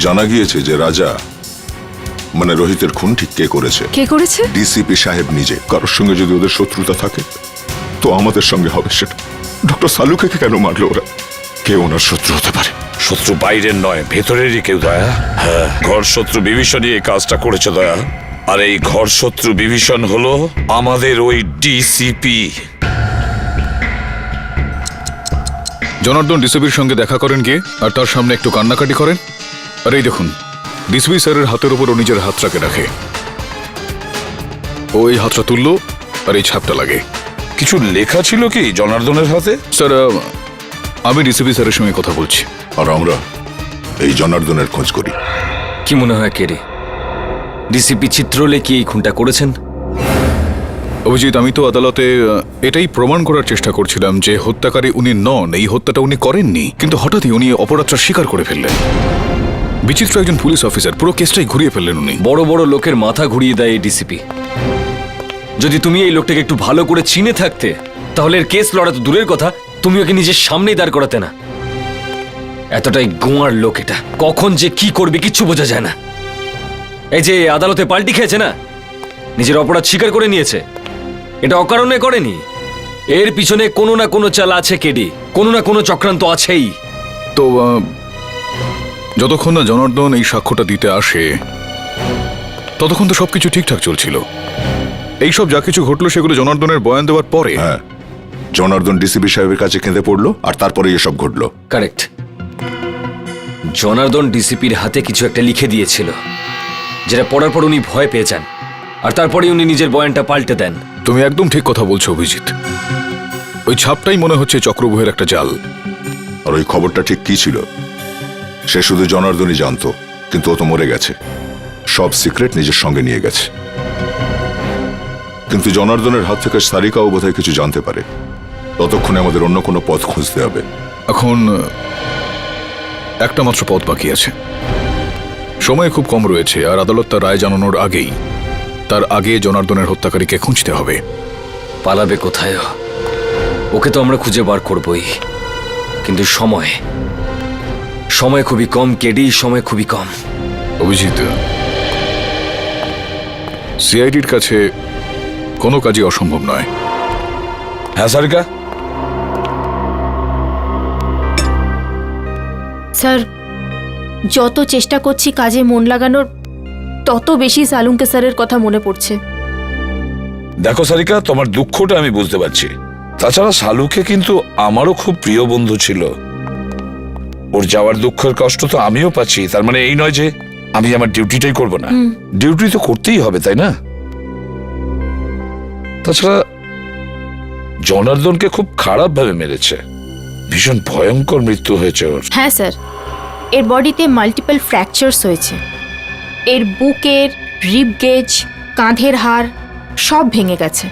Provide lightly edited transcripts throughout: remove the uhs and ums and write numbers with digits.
জানা গিয়েছে যে রাজা মানে রোহিতের খুন ঠিক কে করেছে। কে করেছে? ডিসিপি সাহেব নিজে। কারোর সঙ্গে যদি ওদের শত্রুতা থাকে তো আমাদের সঙ্গে হবে সেটা। ডক্টর সালুকে কেন মারলো ওরা? কে ওনার শত্রু হতে পারে? শত্রু বাইরের নয়, ভেতরেরই কেউ দয়া। হ্যাঁ, ঘর শত্রু বিভীষণই এই কাজটা করেছে দয়া। আর এই ঘর শত্রু বিভীষণ হলো আমাদের ওই ডিসিপি। জনার্দন ডিসিপির সঙ্গে দেখা করেন গিয়ে আর তার সামনে একটু কান্নাকাটি করেন। আর এই দেখুন, ডিসিপি স্যারের হাতের উপর ও নিজের হাতটাকে রাখে। ও এই হাতটা তুললো আর এই ছাপটা লাগে। কিছু লেখা ছিল কি জনার্দনের হাতে? স্যার, আমি ডিসিপি স্যারের সঙ্গে কথা বলছি। আর আমরা এই জনার্দনের খোঁজ করি। কি মনে হয় কে রে? ডিসিপি চিত্রলে কি এই খুনটা করেছেন? অভিজিৎ, আমি তো আদালতে এটাই প্রমাণ করার চেষ্টা করছিলাম যে হত্যাকারী উনি নন, এই হত্যাটা উনি করেননি। কিন্তু হঠাৎই উনি অপরাধটা স্বীকার করে ফেললেন। বিচিত্র একজন পুলিশ অফিসার, পুরো কেসটাই ঘুরিয়ে ফেললেন উনি। বড় বড় লোকের মাথা ঘুরিয়ে দেয় এই ডিসিপি। যদি তুমি এই লোকটাকে একটু ভালো করে চিনে থাকতে তাহলে এর কেস লড়া তো দূরের কথা, তুমি ওকে নিজের সামনেই দাঁড় করাতে না। এতটাই গোয়ার লোক এটা, কখন যে কি করবে কিচ্ছু বোঝা যায় না। এই যে আদালতে পাল্টি খেয়েছে না, নিজের অপরাধ স্বীকার করে নিয়েছে, এটা অকারণে করেনি। এর পিছনে কোনো না কোনো চাল আছে কেডি, কোনো না কোনো চক্রান্ত আছেই। তো যতক্ষণ না জনার্দন এই সাক্ষ্যটা দিতে আসে ততক্ষণ তো সবকিছু ঠিকঠাক চলছিল। এইসব যা কিছু ঘটলো সেগুলো জনার্দনের বয়ান দেওয়ার পরে। হ্যাঁ, জনার্দন ডিসিপি সাহেবের কাছে কেঁদে পড়লো আর তারপরে এসব ঘটলো। কারেক্ট। জনার্দন ডিসিপির হাতে কিছু একটা লিখে দিয়েছিল, যেটা পড়ার পর উনি ভয় পেয়ে যান, আর তারপরে উনি নিজের বয়ানটা পাল্টে দেন। তুমি একদম ঠিক কথা বলছো অভিজিৎ। ওই ছাপটাই মনে হচ্ছে চক্রব্যূহের একটা জাল। আর ওই খবরটা ঠিক কি ছিল সে শুধু জনার্দনই জানতো, কিন্তু ও তো মরে গেছে। সব সিক্রেট নিজের সঙ্গে নিয়ে গেছে। কিন্তু জনার্দনের হাত থেকে সারিকাও বোধহয় কিছু জানতে পারে। ততক্ষণে আমাদের অন্য কোনো পথ খুঁজতে হবে। এখন একটা মাত্র পথ বাকি আছে। সময় খুব কম রয়েছে, আর আদালত তার রায় জানানোর আগেই, তার আগে জনার্দনের হত্যাকারীকে খুঁজতে হবে। পালাবে কোথায়? ওকে তো আমরা খুঁজে বার করবই, কিন্তু সময় খুবই কম কেডি, সময় খুবই কম। অভিজিৎ, সিআইডির কাছে কোনো কাজই অসম্ভব নয়। হ্যাঁ সারিকা? স্যার, যত চেষ্টা করছি কাজে মন লাগানোর, তত বেশি সালুঙ্কে স্যারের কথা মনে পড়ছে। দেখো সারিকা, তোমার দুঃখটা আমি বুঝতে পারছি। তাছাড়া শালুকে কিন্তু আমারও খুব প্রিয় বন্ধু ছিল। ওর যাওয়ার দুঃখের কষ্ট তো আমিও পাচ্ছি। তার মানে এই নয় যে আমি আমার ডিউটিটাই করব না। ডিউটি তো করতেই হবে, তাই না? তাছাড়া জনার্দনকে খুব খারাপ ভাবে মেরেছে। ভীষণ ভয়ঙ্কর মৃত্যু হয়েছে ওর। হ্যাঁ স্যার, এর বডিতে মাল্টিপল ফ্র্যাকচারস হয়েছে। এর বুকের রিব গেজ, কাঁধের হাড় সব ভেঙে গেছে।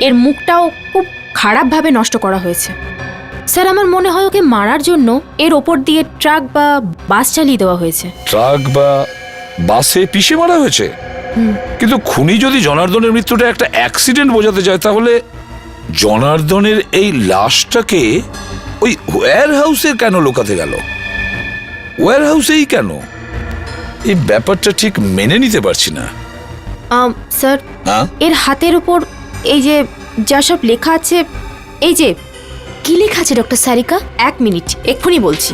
এর মুখটাও খুব খারাপভাবে নষ্ট করা হয়েছে। স্যার, আমার মনে হয় ওকে মারার জন্য এর ওপর দিয়ে ট্রাক বা বাস চালিয়ে দেওয়া হয়েছে। ট্রাক বা বাসে পিষে মারা হয়েছে? কিন্তু খুনি যদি জনার্দনের মৃত্যুটা একটা অ্যাক্সিডেন্ট বোঝাতে যায়, তাহলে জনার্দনের এই লাশটাকে ওই ওয়্যার হাউসে কেন লোকাতে গেল? ওয়্যার হাউসেই কেন? এই ব্যাপারটা ঠিক মেনে নিতে পারছি না। স্যার, এর হাতের উপর এই যে যা সব লেখা আছে, এই যে কি লেখা আছে ডক্টর সারিকা? 1 মিনিট, এক্ষুনি বলছি।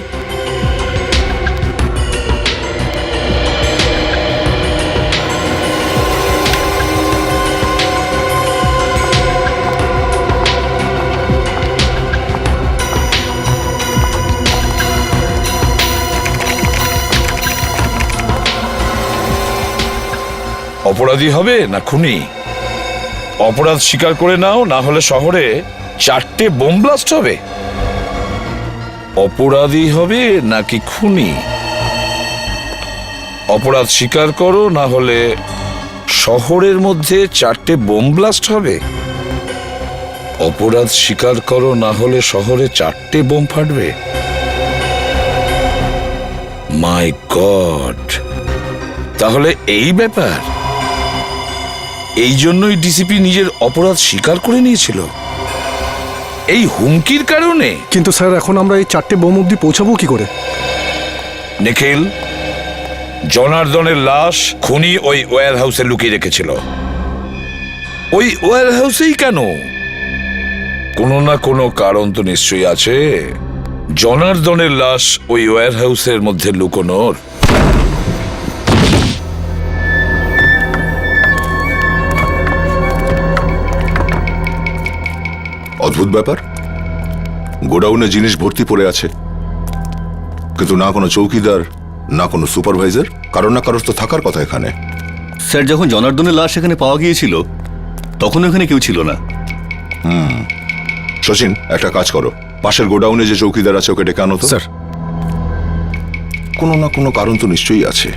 অপরাধী হবে না খুনি? অপরাধ স্বীকার করে নাও, না হলে শহরে 4টে বোম ব্লাস্ট হবে। অপরাধী হবে নাকি খুনি? অপরাধ স্বীকার করো, না হলে শহরের মধ্যে 4টে বোম ব্লাস্ট হবে। অপরাধ স্বীকার করো, না হলে শহরে 4টে বোম ফাটবে। মাই গড, তাহলে এই ব্যাপার। এই জন্যই ডিসিপি নিজের অপরাধ স্বীকার করে নিয়েছিল, এই হুমকির কারণে। কিন্তু স্যার, এখন আমরা এই 4টে বোম অব্দি পৌঁছাবো কি করে? নিখিল, জনার্দনের লাশ খুনি ওই ওয়্যার হাউসে লুকিয়ে রেখেছিল। ওই ওয়্যার হাউসেই কেন? কোনো না কোনো কারণ তো নিশ্চয়ই আছে জনার্দনের লাশ ওই ওয়্যার হাউসের মধ্যে লুকোনোর। অদ্ভুত ব্যাপার, গোডাউনে জিনিস ভর্তি পড়ে আছে, কিন্তু না কোনো চৌকিদার না কোনো সুপারভাইজার। কারণ না কারোর তো থাকার কথা এখানে। স্যার, যখন জনার্দনের লাশ এখানে পাওয়া গিয়েছিল তখন এখানে কেউ ছিল না। শচীন, একটা কাজ করো, পাশের গোডাউনে যে চৌকিদার আছে ওকে ডেকে আনো তো। স্যার, কোনো না কোনো কারণ তো নিশ্চয়ই আছে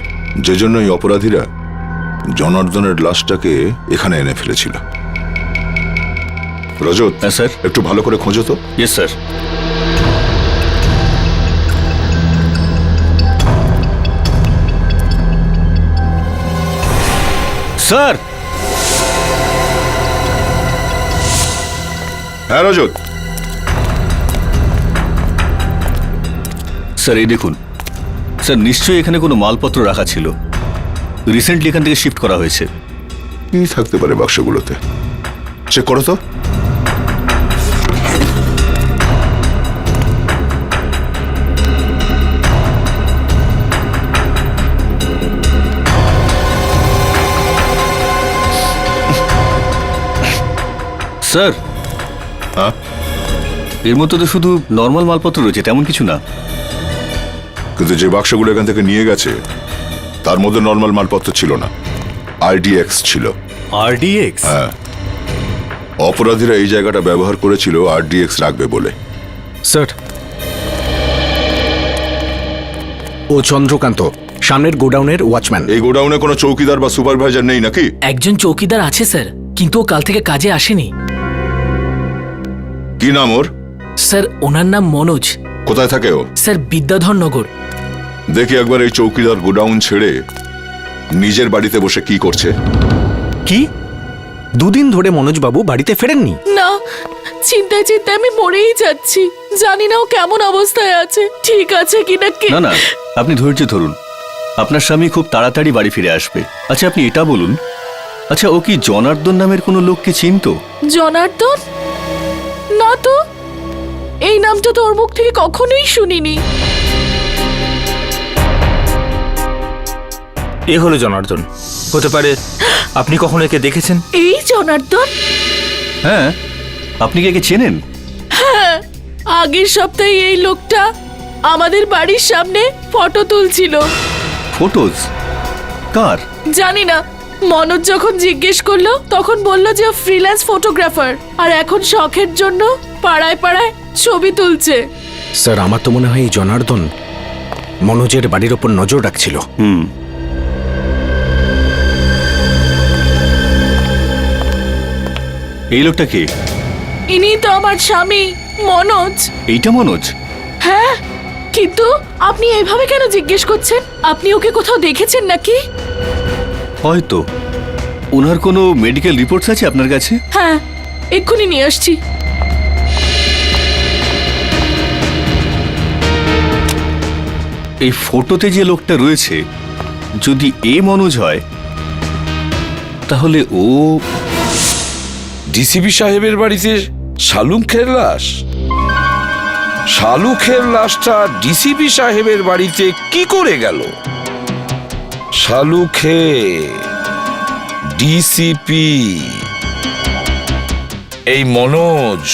যে জন্য এই অপরাধীরা জনার্দনের লাশটাকে এখানে এনে ফেলেছিল। রজত, হ্যাঁ স্যার। একটু ভালো করে খোঁজো তো। Yes sir. স্যার, হ্যাঁ রজত, স্যার এই দেখুন। স্যার, নিশ্চয়ই এখানে কোনো মালপত্র রাখা ছিল। রিসেন্টলি এখান থেকে শিফট করা হয়েছে। কি থাকতে পারে বাক্সগুলোতে? চেক করো তো। স্যার, হ্যাঁ, এর মধ্যে তো শুধু নর্মাল মালপত্র রয়েছে, তেমন কিছু না। কিন্তু যে বাক্সগুলো এখান থেকে নিয়ে গেছে তার মধ্যে নর্মাল মালপত্র ছিল না, আরডিএক্স ছিল। আরডিএক্স? হ্যাঁ, অপরাধীরা এই জায়গাটা ব্যবহার করেছিল আরডিএক্স রাখবে বলে। স্যার, ও চন্দ্রকান্ত, সামনের গোডাউনের ওয়াচম্যান। এই গোডাউনে কোনো চৌকিদার বা সুপারভাইজার নেই নাকি? একজন চৌকিদার আছে স্যার, কিন্তু ও কাল থেকে কাজে আসেনি। কি নাম ওর? স্যার, ওনার নাম মনোজ। কোথায় থাকে ও? স্যার, বিদ্যাধর নগর। দেখি একবার এই চৌকিদার গোডাউন ছেড়ে নিজের বাড়িতে বসে কি করছে। কি? দুদিন ধরে মনোজবাবু বাড়িতে ফেরেননি? না, চিন্তায় চিন্তায় আমি মরেই যাচ্ছি। জানি না ও কেমন অবস্থায় আছে, ঠিক আছে কিনা। না না, আপনি ধৈর্য ধরুন। আপনার স্বামী খুব তাড়াতাড়ি বাড়ি ফিরে আসবে। আচ্ছা, আপনি এটা বলুন, আচ্ছা ও কি জনার্দন নামের কোনো লোককে চিনতো? জনার্দন? না তো, এই নামটা তো ওর মুখ থেকে কখনোই শুনিনি। এ হলো জনার্দন। হতে পারে আপনি কখনো একে দেখেছেন? এই জনার্দন? হ্যাঁ, আপনি কি একে চেনেন? হ্যাঁ, আগের সপ্তাহে এই লোকটা আমাদের বাড়ির সামনে ফটো তুলছিল। ফটোজ? কার? জানি না, মনোজ যখন জিজ্ঞেস করলো তখন বলল যে ও ফ্রিল্যান্স ফটোগ্রাফার, আর এখন শখের জন্য পাড়ায় পাড়ায় ছবি তুলছে। স্যার, আমার তো মনে হয় এই জনার্দন মনোজের বাড়ির ওপর নজর রাখছিল। এই লোকটা কে? ইনি তো আমার স্বামী মনোজ। এইটা মনোজ? হ্যাঁ, কিন্তু আপনি এইভাবে কেন জিজ্ঞেস করছেন? আপনি ওকে কোথাও দেখেছেন নাকি? হয়তো। ওনার কোনো মেডিকেল রিপোর্টস আছে আপনার কাছে? হ্যাঁ, এক্ষুনি নিয়ে আসছি। এই ফটোতে যে লোকটা রয়েছে, যদি এ মনোজ হয় তাহলে ও ডিসিপি সাহেবের বাড়িতে শালুখের লাশ? শালুখের লাশটা ডিসিপি সাহেবের বাড়িতে কি করে গেল? শালুখে, ডিসিপি, এই মনোজ,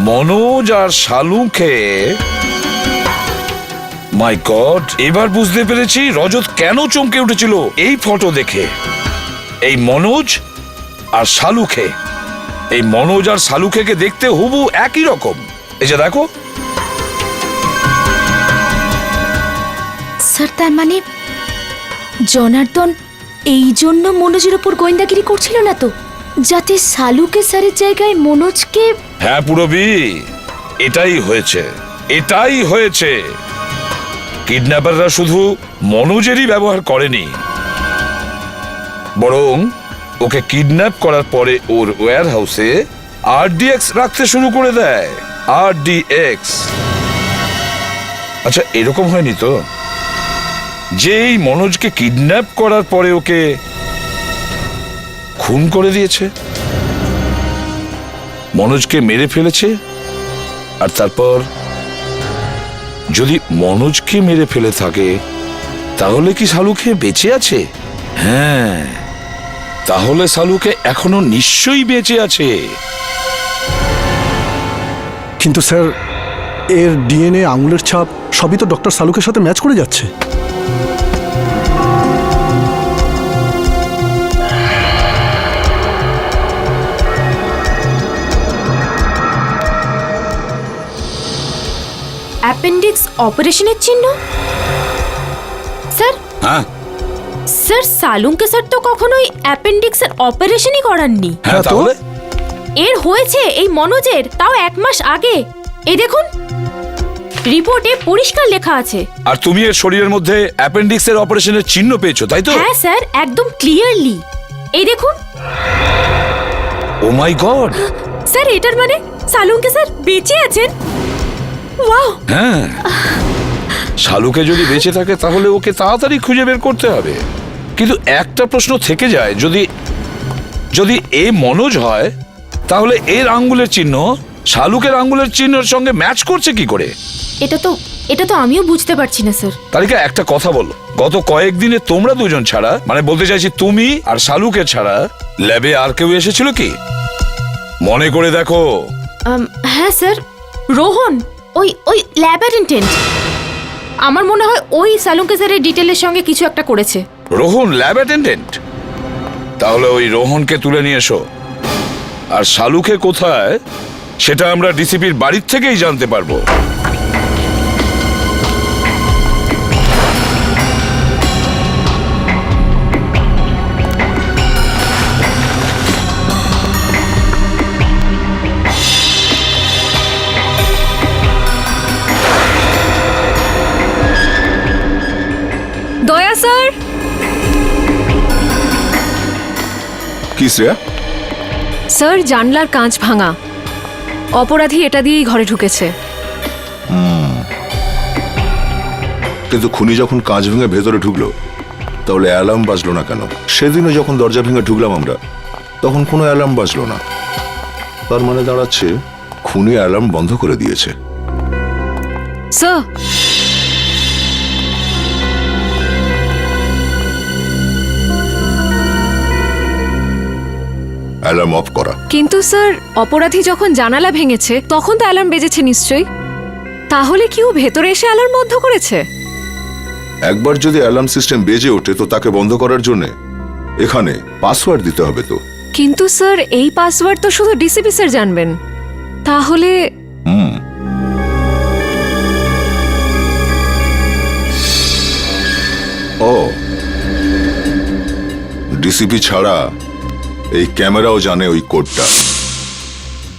মনোজ আর শালুখে। মাই গড, এবার বুঝতে পেরেছি রজত কেন চমকে উঠেছিল এই ফটো দেখে। এই মনোজ আর শালুখে, এই মনোজ আর শালুখেকে দেখতে হুবু একই রকম। এই যে দেখো। স্যার, তার মানে জনার্দন এই জন্য মনোজের ওপর গোয়েন্দাগিরি করছিল না তো, যাতে শালুকে স্যারের জায়গায় মনোজকে? হ্যাঁ পুরবি, এটাই হয়েছে, এটাই হয়েছে। কিডন্যাপাররা শুধু মনোজেরই ব্যবহার করেনি, বরং ওকে কিডন্যাপ করার পরে ওর ওয়্যার হাউসে আরডিএক্স রাখতে শুরু করে দেয়। আরডিএক্স। আচ্ছা, এরকম হয়নি তো যে এই মনোজকে কিডন্যাপ করার পরে ওকে খুন করে দিয়েছে, মনোজকে মেরে ফেলেছে, আর তারপর যদি মনোজকে মেরে ফেলে থাকে তাহলে কি শালুকে বেঁচে আছে? হ্যাঁ, তাহলে শালুকে এখনো নিশ্চয়ই বেঁচে আছে। কিন্তু স্যার, এর ডিএনএ, আঙুলের ছাপ সবই তো ডক্টর সালুকের সাথে ম্যাচ করে যাচ্ছে। অ্যাপেন্ডিক্স অপারেশনের চিহ্ন? স্যার, হ্যাঁ স্যার সালুঙ্কে স্যার তো কখনোই অ্যাপেন্ডিক্সের অপারেশনই করাননি। হ্যাঁ, তাহলে এর হয়েছে এই মনোজের, তাও 1 মাস আগে। এই দেখুন, রিপোর্টে পরিষ্কার লেখা আছে। আর তুমি এর শরীরের মধ্যে অ্যাপেন্ডিক্সের অপারেশনের চিহ্ন পেয়েছো, তাই তো? হ্যাঁ স্যার, একদম ক্লিয়ারলি। এই দেখুন। ও মাই গড! স্যার, এটার মানে সালুঙ্কে স্যার বেঁচে আছেন। ওয়াও! হ্যাঁ, শালুকে যদি বেঁচে থাকে তাহলে ওকে তাড়াতাড়ি খুঁজে বের করতে হবে। কিন্তু একটা প্রশ্ন থেকে যায়, যদি এ মনোজ হয় তাহলে এর আঙ্গুলের চিহ্ন শালুকের আঙ্গুলের চিহ্নের সঙ্গে ম্যাচ করছে কি করে? এটা তো আমিও বুঝতে পারছি না স্যার। তালিকা, একটা কথা বলো, গত কয়েকদিনে তোমরা দুজন ছাড়া, মানে বলতে চাইছি তুমি আর শালুকে ছাড়া, ল্যাবে আর কেউ এসেছিল কি? মনে করে দেখো। হ্যাঁ স্যার, রোহন, ওই ল্যাব অ্যাটেন্ডেন্ট। আমার মনে হয় ওই সালুঙ্কে স্যারের ডিটেলের সঙ্গে কিছু একটা করেছে। Rohan lab attendant? তাহলে ওই রোহনকে তুলে নিয়ে এসো। আর শালুকে কোথায় সেটা আমরা ডিসিপির বাড়ির থেকেই জানতে পারবো। দয়া স্যার। কি শ্রেয়া? স্যার, জানলার কাঁচ ভাঙা। অপরাধী এটা দিয়েই ঘরে ঢুকেছে। কিন্তু খুনি যখন কাঁচ ভেঙে ভেতরে ঢুকলো তাহলে অ্যালার্ম বাজলো না কেন? সেদিনও যখন দরজা ভেঙে ঢুকলাম আমরা, তখন কোনো অ্যালার্ম বাজলো না। তার মানে দাঁড়াচ্ছে খুনি অ্যালার্ম বন্ধ করে দিয়েছে। স্যার, অ্যালার্ম অফ করা। কিন্তু স্যার, অপরাধী যখন জানালা ভেঙেছে তখন তো অ্যালার্ম বেজেছে নিশ্চয়ই। তাহলে কি ও ভেতরে এসে অ্যালার্ম বন্ধ করেছে? একবার যদি অ্যালার্ম সিস্টেম বেজে ওঠে তো তাকে বন্ধ করার জন্য এখানে পাসওয়ার্ড দিতে হবে তো। কিন্তু স্যার, এই পাসওয়ার্ড তো শুধু ডিসিপি স্যার জানবেন। তাহলে ও, ডিসিপি ছাড়া এই ক্যামেরাও জানে ওই কোডটা।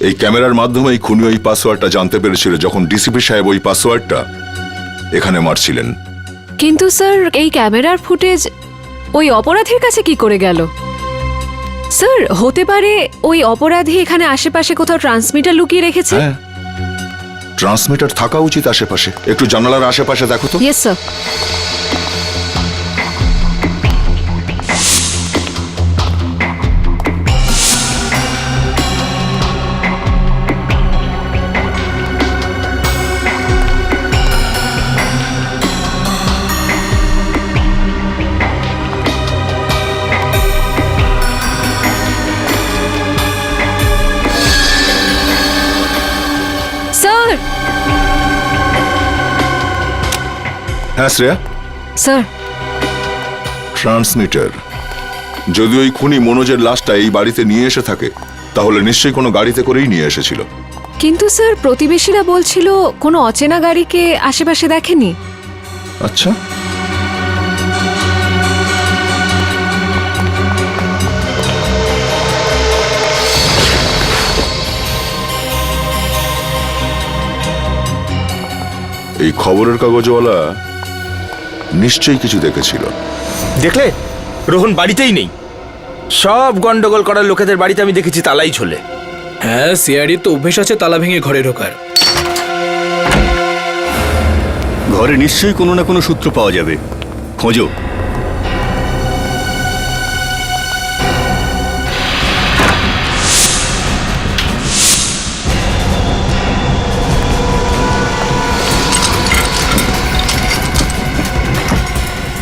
এই ক্যামেরার মাধ্যমে এই খুনি ওই পাসওয়ার্ডটা জানতে পেরেছিল যখন ডিসিপি সাহেব ওই পাসওয়ার্ডটা এখানে মারছিলেন। কিন্তু স্যার, এই ক্যামেরার ফুটেজ ওই অপরাধীর কাছে কি করে গেল? স্যার, হতে পারে ওই অপরাধী এখানে আশেপাশে কোথাও ট্রান্সমিটার লুকিয়ে রেখেছে। হ্যাঁ, ট্রান্সমিটার থাকা উচিত আশেপাশে। একটু জানালার আশেপাশে দেখো তো। Yes sir. স্যার। হ্যাঁ শ্রেয়া? Sir, transmitter. যদি ওই খুনি মনোজের লাশটা এই বাড়িতে নিয়ে এসে থাকে তাহলে নিশ্চয়ই কোনো গাড়িতে করেই নিয়ে এসেছিল। কিন্তু স্যার, প্রতিবেশীরা বলছিল কোনো অচেনা গাড়িকে আশেপাশে দেখেনি। আচ্ছা, এই খবরের কাগজওয়ালা নিশ্চয়ই কিছু দেখেছিল। দেখলে, রোহন বাড়িতেই নেই। সব গন্ডগোল করার লোকেদের বাড়িতে আমি দেখেছি তালাই ঝোলে। হ্যাঁ, সিআইডির তো অভ্যেস আছে তালা ভেঙে ঘরে ঢোকার। ঘরে নিশ্চয়ই কোনো না কোনো সূত্র পাওয়া যাবে। খোঁজো।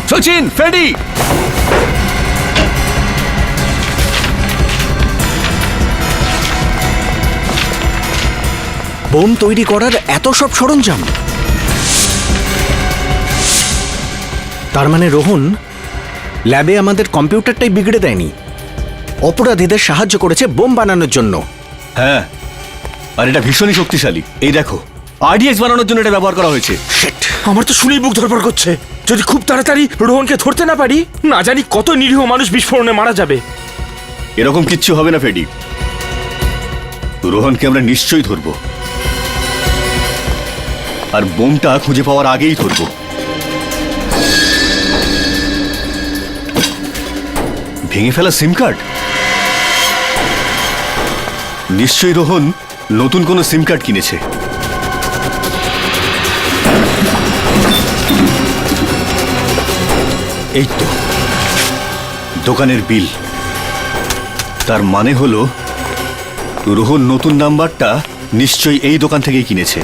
সচিন, ফ্রেডি, বোম তৈরি করার এত সব সরঞ্জাম, তার মানে রোহন ল্যাবে আমাদের কম্পিউটারটাই বিগড়ে দেয়নি, অপরাধীদের সাহায্য করেছে বোম বানানোর জন্য। হ্যাঁ, আর এটা ভীষণই শক্তিশালী। এই দেখো, আরডিএক্স বানানোর জন্য এটা ব্যবহার করা হয়েছে। আমার তো শুনেই বুক ধরপড় করছে। যদি খুব তাড়াতাড়ি রোহনকে ধরতে না পারি, না জানি কত নিরীহ মানুষ বিস্ফোরণে মারা যাবে। এরকম কিচ্ছু হবে না ফ্রেডি, রোহনকে আমরা নিশ্চয়ই ধরব, আর বোমটা খুঁজে পাওয়ার আগেই ধরব। ভেঙে ফেলা সিম কার্ড, নিশ্চয়ই রোহন নতুন কোনো সিম কার্ড কিনেছে। এই তো দোকানের বিল, তার মানে হলো রোহন নতুন নাম্বারটা নিশ্চয়ই এই দোকান থেকেই কিনেছে,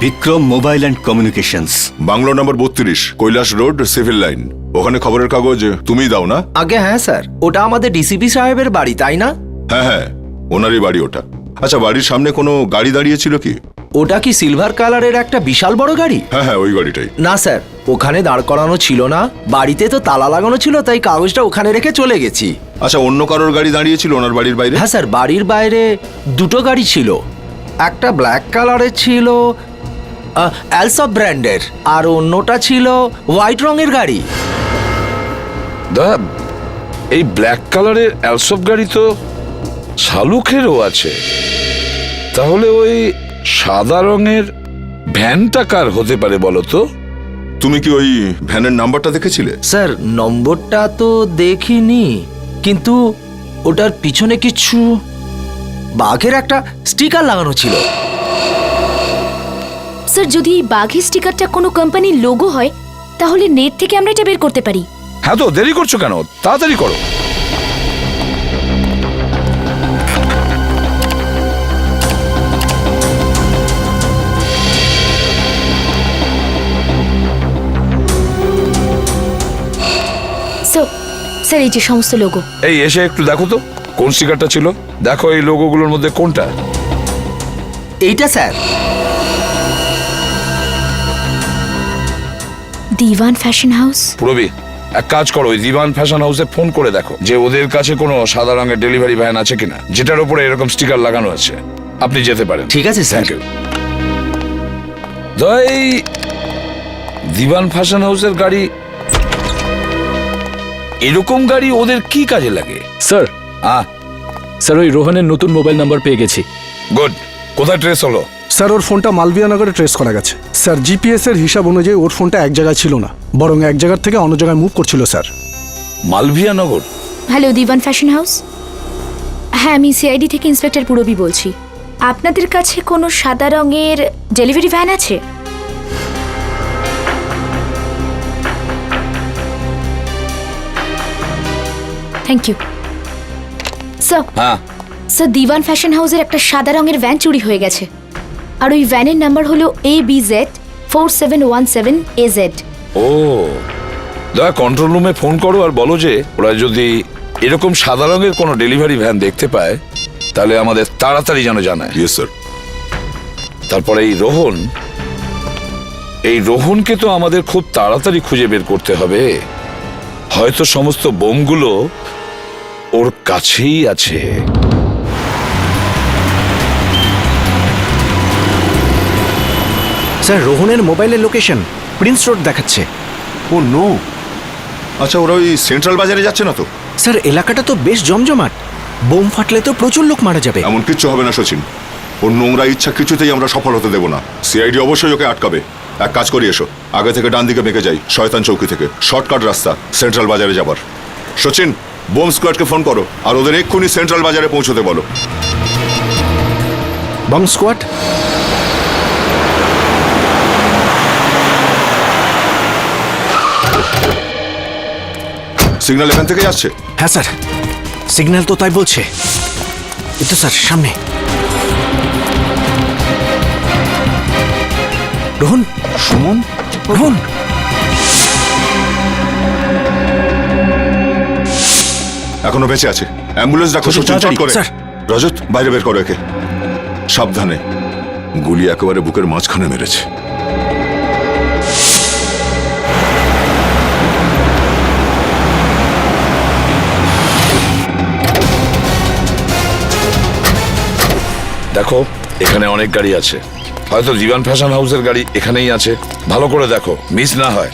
Vikram mobile and communications. Bungalow number 32, Kailash road, civil line. ওখানে খবরের কাগজ তুমিই দাও না? আগে হ্যাঁ স্যার, ওটা আমাদের ডিসিপি সাহেবের বাড়ি, তাই না? হ্যাঁ হ্যাঁ, ওনারই বাড়ি ওটা। আচ্ছা, বাড়ির সামনে কোনো গাড়ি দাঁড়িয়েছিল কি? ওটা কি সিলভার কালারের একটা বিশাল বড় গাড়ি? হ্যাঁ হ্যাঁ, ওই গাড়িটাই। না স্যার, ওখানে দাঁড় করানো ছিল না, বাড়িতে তো তালা লাগানো ছিল, তাই কাগজটা ওখানে রেখে চলে গেছি। আচ্ছা, অন্য কারোর গাড়ি দাঁড়িয়েছিল ওনার বাড়ির বাইরে? হ্যাঁ স্যার, বাড়ির বাইরে দুটো গাড়ি ছিল, একটা ব্ল্যাক কালারের ছিল অ্যালসব ব্র্যান্ডের, আর অন্যটা ছিল হোয়াইট রঙের গাড়ি। দা, এই ব্ল্যাক কালারের অ্যালসব গাড়ি তো শালুকেরও আছে, তাহলে ওই সাদা রঙের ভ্যানটা কার হতে পারে বলো তো? তুমি কি ওই ভ্যানের নাম্বারটা দেখেছিলে? স্যার, নম্বরটা তো দেখিনি, কিন্তু ওটার পিছনে কিছু বাঘের একটা স্টিকার লাগানো ছিল। স্যার, যদি এই বাঘের স্টিকারটা কোনো কোম্পানির লোগো হয়, তাহলে নেট থেকে আমরা এটা বের করতে পারি। হ্যাঁ, তো দেরি করছো কেন? তাড়াতাড়ি করো। স্যার, এই যে সমস্ত লোগো। এই এসে একটু দেখো তো কোন স্টিকারটা ছিল। দেখো এই লোগোগুলোর মধ্যে কোনটা। এইটা স্যার। Diwan fashion house. পুরবি, এক কাজ করো, ওই দিওয়ান ফ্যাশন হাউসে ফোন করে দেখো যে ওদের কাছে কোনো সাদা রঙের ডেলিভারি ভ্যান আছে কিনা যেটার উপরে এরকম স্টিকার লাগানো আছে। আপনি যেতে পারেন। ঠিক আছে স্যার। Thank you. এই দিওয়ান ফ্যাশন হাউসের গাড়ি, এরকম গাড়ি ওদের কি কাজে লাগে? স্যার, স্যার, ওই রোহনের নতুন মোবাইল নাম্বার পেয়ে গেছি। গুড। কোথায় ট্রেস হলো? স্যার, ওর ফোনটা মালবিয়া নগরে ট্রেস করা গেছে। স্যার, জিপিএস এর হিসাব অনুযায়ী ওর ফোনটা এক জায়গায় ছিল না, বরং এক জায়গার থেকে অন্য জায়গায় মুভ করছিল স্যার। মালভিয়া নগর? হ্যালো, দিওয়ান ফ্যাশন হাউস। হ্যাঁ, আমি সিআইডি থেকে ইন্সপেক্টর পুরবি বলছি। আপনাদের কাছে কোনো সাদা রঙের ডেলিভারি ভ্যান আছে? Thank you sir. Sir, Diwan fashion হাউসের একটা সাদা রঙের ভ্যান চুরি হয়ে গেছে, আর ওই ভ্যানের নাম্বার হলো ABZ 4717AZ। ও, দয়া কন্ট্রোল রুমে ফোন করো আর বলো যে ওরা যদি এরকম সাদা রঙের কোনো ডেলিভারি ভ্যান দেখতে পায় তাহলে আমাদের তাড়াতাড়ি যেন জানায়। Yes sir. তারপরে এই রোহনকে তো আমাদের খুব তাড়াতাড়ি খুঁজে বের করতে হবে। হয়তো সমস্ত বোমগুলো ওর কাছেই আছে। স্যার, রোহনের মোবাইলের লোকেশন প্রিন্স রোড দেখাচ্ছে। ও নো। আচ্ছা, ওরা ওই সেন্ট্রাল বাজারে যাচ্ছে না তো? স্যার, এলাকাটা তো বেশ জমজমাট, বোম ফাটলে তো প্রচুর লোক মারা যাবে। এমন কিচ্ছু হবে না সচিন, ওর নোংরা ইচ্ছা কিছুতেই আমরা সফল হতে দেবো না। সিআইডি অবশ্যই ওকে আটকাবে। এক কাজ করি, এসো আগে থেকে ডান দিকে বেঁকে যাই, শয়তান চৌকি থেকে শর্টকাট রাস্তা সেন্ট্রাল বাজারে যাবার। সচিন, বোম স্কোয়াডকে ফোন করো আর ওদের এক্ষুনি সেন্ট্রাল বাজারে পৌঁছতে বলো। Bomb squad. সিগন্যাল এখান থেকেই আসছে। হ্যাঁ স্যার, সিগন্যাল তো তাই বলছে। এই তো স্যার সামনে। রোহন, সুমন, রোহন, এখনো বেঁচে আছে। অ্যাম্বুলেন্স ডাকো সচিন, চট করে। স্যার। রজত, বাইরে বের করো একে। সাবধানে, গুলি একেবারে বুকের মাঝখানে মেরেছে। দেখো এখানে অনেক গাড়ি আছে, হয়তো জীবন ফ্যাশন হাউসের গাড়ি এখানেই আছে। ভালো করে দেখো, মিস না হয়।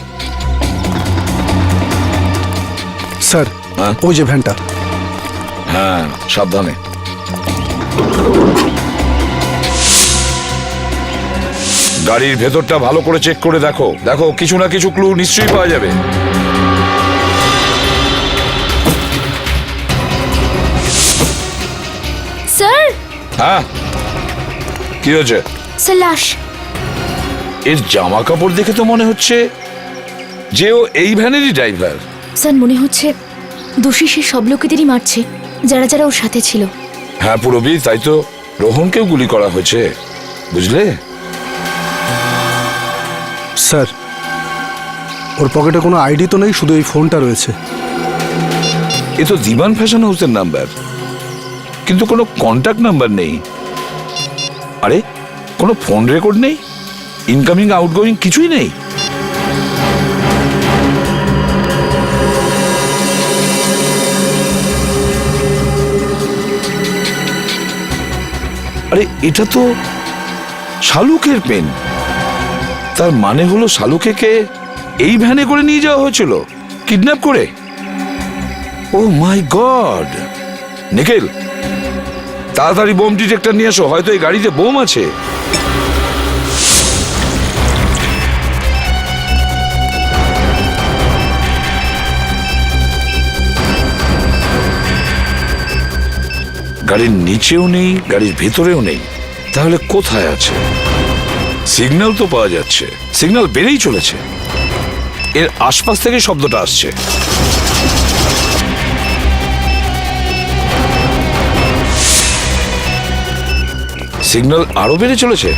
স্যার, হ্যাঁ? ওই যে ভ্যানটা। হ্যাঁ, সাবধানে। গাড়ির ভেতরটা ভালো করে চেক করে দেখো। দেখো কিছু না কিছু ক্লু নিশ্চয়ই পাওয়া যাবে। স্যার, হ্যাঁ, কি হয়েছে? স্যার লাশ। এর জামা কাপড় দেখে তো মনে হচ্ছে যে ও এই ভ্যানেরই ড্রাইভার। স্যার, মনে হচ্ছে দোষী সে সব লোকেদেরই মারছে যারা যারা ওর সাথে ছিল। হ্যাঁ পুরবি, তাই তো রোহনকেও গুলি করা হয়েছে, বুঝলে? স্যার, ওর পকেটে কোনো আইডি তো নেই, শুধু এই ফোনটা রয়েছে। এ তো দিবান ফ্যাশন হাউসের নাম্বার, কিন্তু কোনো কন্ট্যাক্ট নাম্বার নেই। আরে কোনো ফোন রেকর্ড নেই, ইনকামিং আউটগোয়িং কিছুই নেই। আরে এটা তো শালুকের পেন। তার মানে হলো শালুকে এই ভ্যানে করে নিয়ে যাওয়া হয়েছিল, কিডন্যাপ করে। ও মাই গড! নিখিল, তাড়াতাড়ি বোম ডিটেক্টর নিয়ে এসো, হয়তো এই গাড়িতে বোম আছে। গাড়ির নিচেও নেই, গাড়ির ভেতরেও নেই, তাহলে কোথায় আছে? সিগন্যাল তো পাওয়া যাচ্ছে, সিগন্যাল বেড়েই চলেছে। এর আশপাশ থেকে শব্দটা আসছে। সিগন্যাল আরো বেড়ে চলেছে।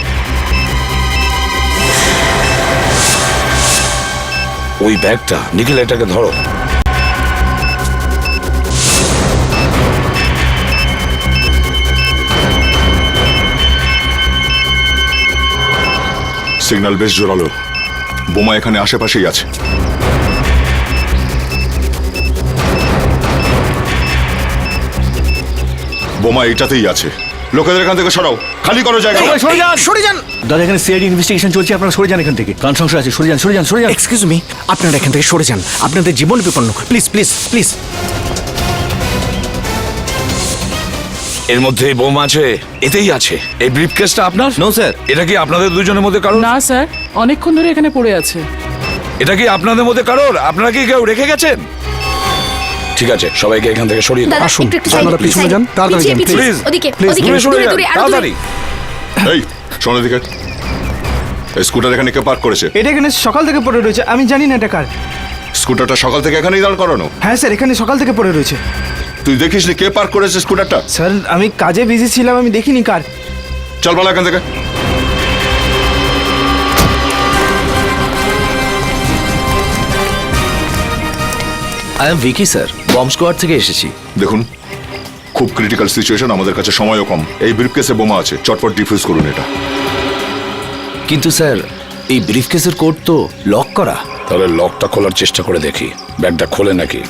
ওই ব্যাগটা, নিখিল এটাকে ধরো। সিগন্যাল বেশ জোরালো, বোমা এখানে আশেপাশেই আছে। বোমা এটাতেই আছে। লোকেদের এখান থেকে সরাও, খালি করো জায়গা। সরে যান। দাদা, এখানে সিআইডি ইনভেস্টিগেশন চলছে, আপনারা সরে যান এখান থেকে। প্রাণ সংশয় আছে, সরে যান, সরে যান, সরে যান। এক্সকিউজ মি, আপনারা এখান থেকে সরে যান, আপনাদের জীবন বিপন্ন। Please please please. এর মধ্যে বোম আছে, এতেই আছে। এই ব্রিফকেসটা আপনার? No sir. এটা কি আপনাদের দুজনের মধ্যে কারোর? না স্যার, অনেকক্ষণ ধরে এখানে পড়ে আছে। এটা কি আপনাদের মধ্যে কারোর? আপনারা কি কেউ রেখে গেছেন? ঠিক আছে, সবাইকে এখান থেকে সরিয়ে দিন। আসুন, আপনারা পিছনে যান, তাড়াতাড়ি যান, প্লিজ। প্লিজ, ওদিকে, প্লিজ, ওদিকে, দূরে সরে দূরে যান, দূরে, আরো দূরে। তাড়াতাড়ি। এই শোনো দিকে, এই স্কুটার এখানে কে পার্ক করেছে? এটা এখানে সকাল থেকে পড়ে রয়েছে, আমি জানি না এটা কার। স্কুটারটা সকাল থেকে এখানেই দাঁড় করানো? হ্যাঁ স্যার, এখানে সকাল থেকে পড়ে রয়েছে। তুই দেখিসনি কে পার্ক করেছে স্কুটারটা? স্যার, আমি কাজে বিজি ছিলাম, আমি দেখিনি কার। চল বলা এখান থেকে। I am Vicky sir, bomb squad থেকে এসেছি। দেখুন, খুব ক্রিটিক্যাল সিচুয়েশন, আমাদের কাছে সময়ও কম। এই ব্রিফকেসে বোমা আছে, চটপট ডিফিউজ করুন এটা। কিন্তু স্যার, এই ব্রিফকেসের কোড তো লক করা। তাহলে লকটা খোলার চেষ্টা করে দেখি, ব্যাগটা খোলে নাকি।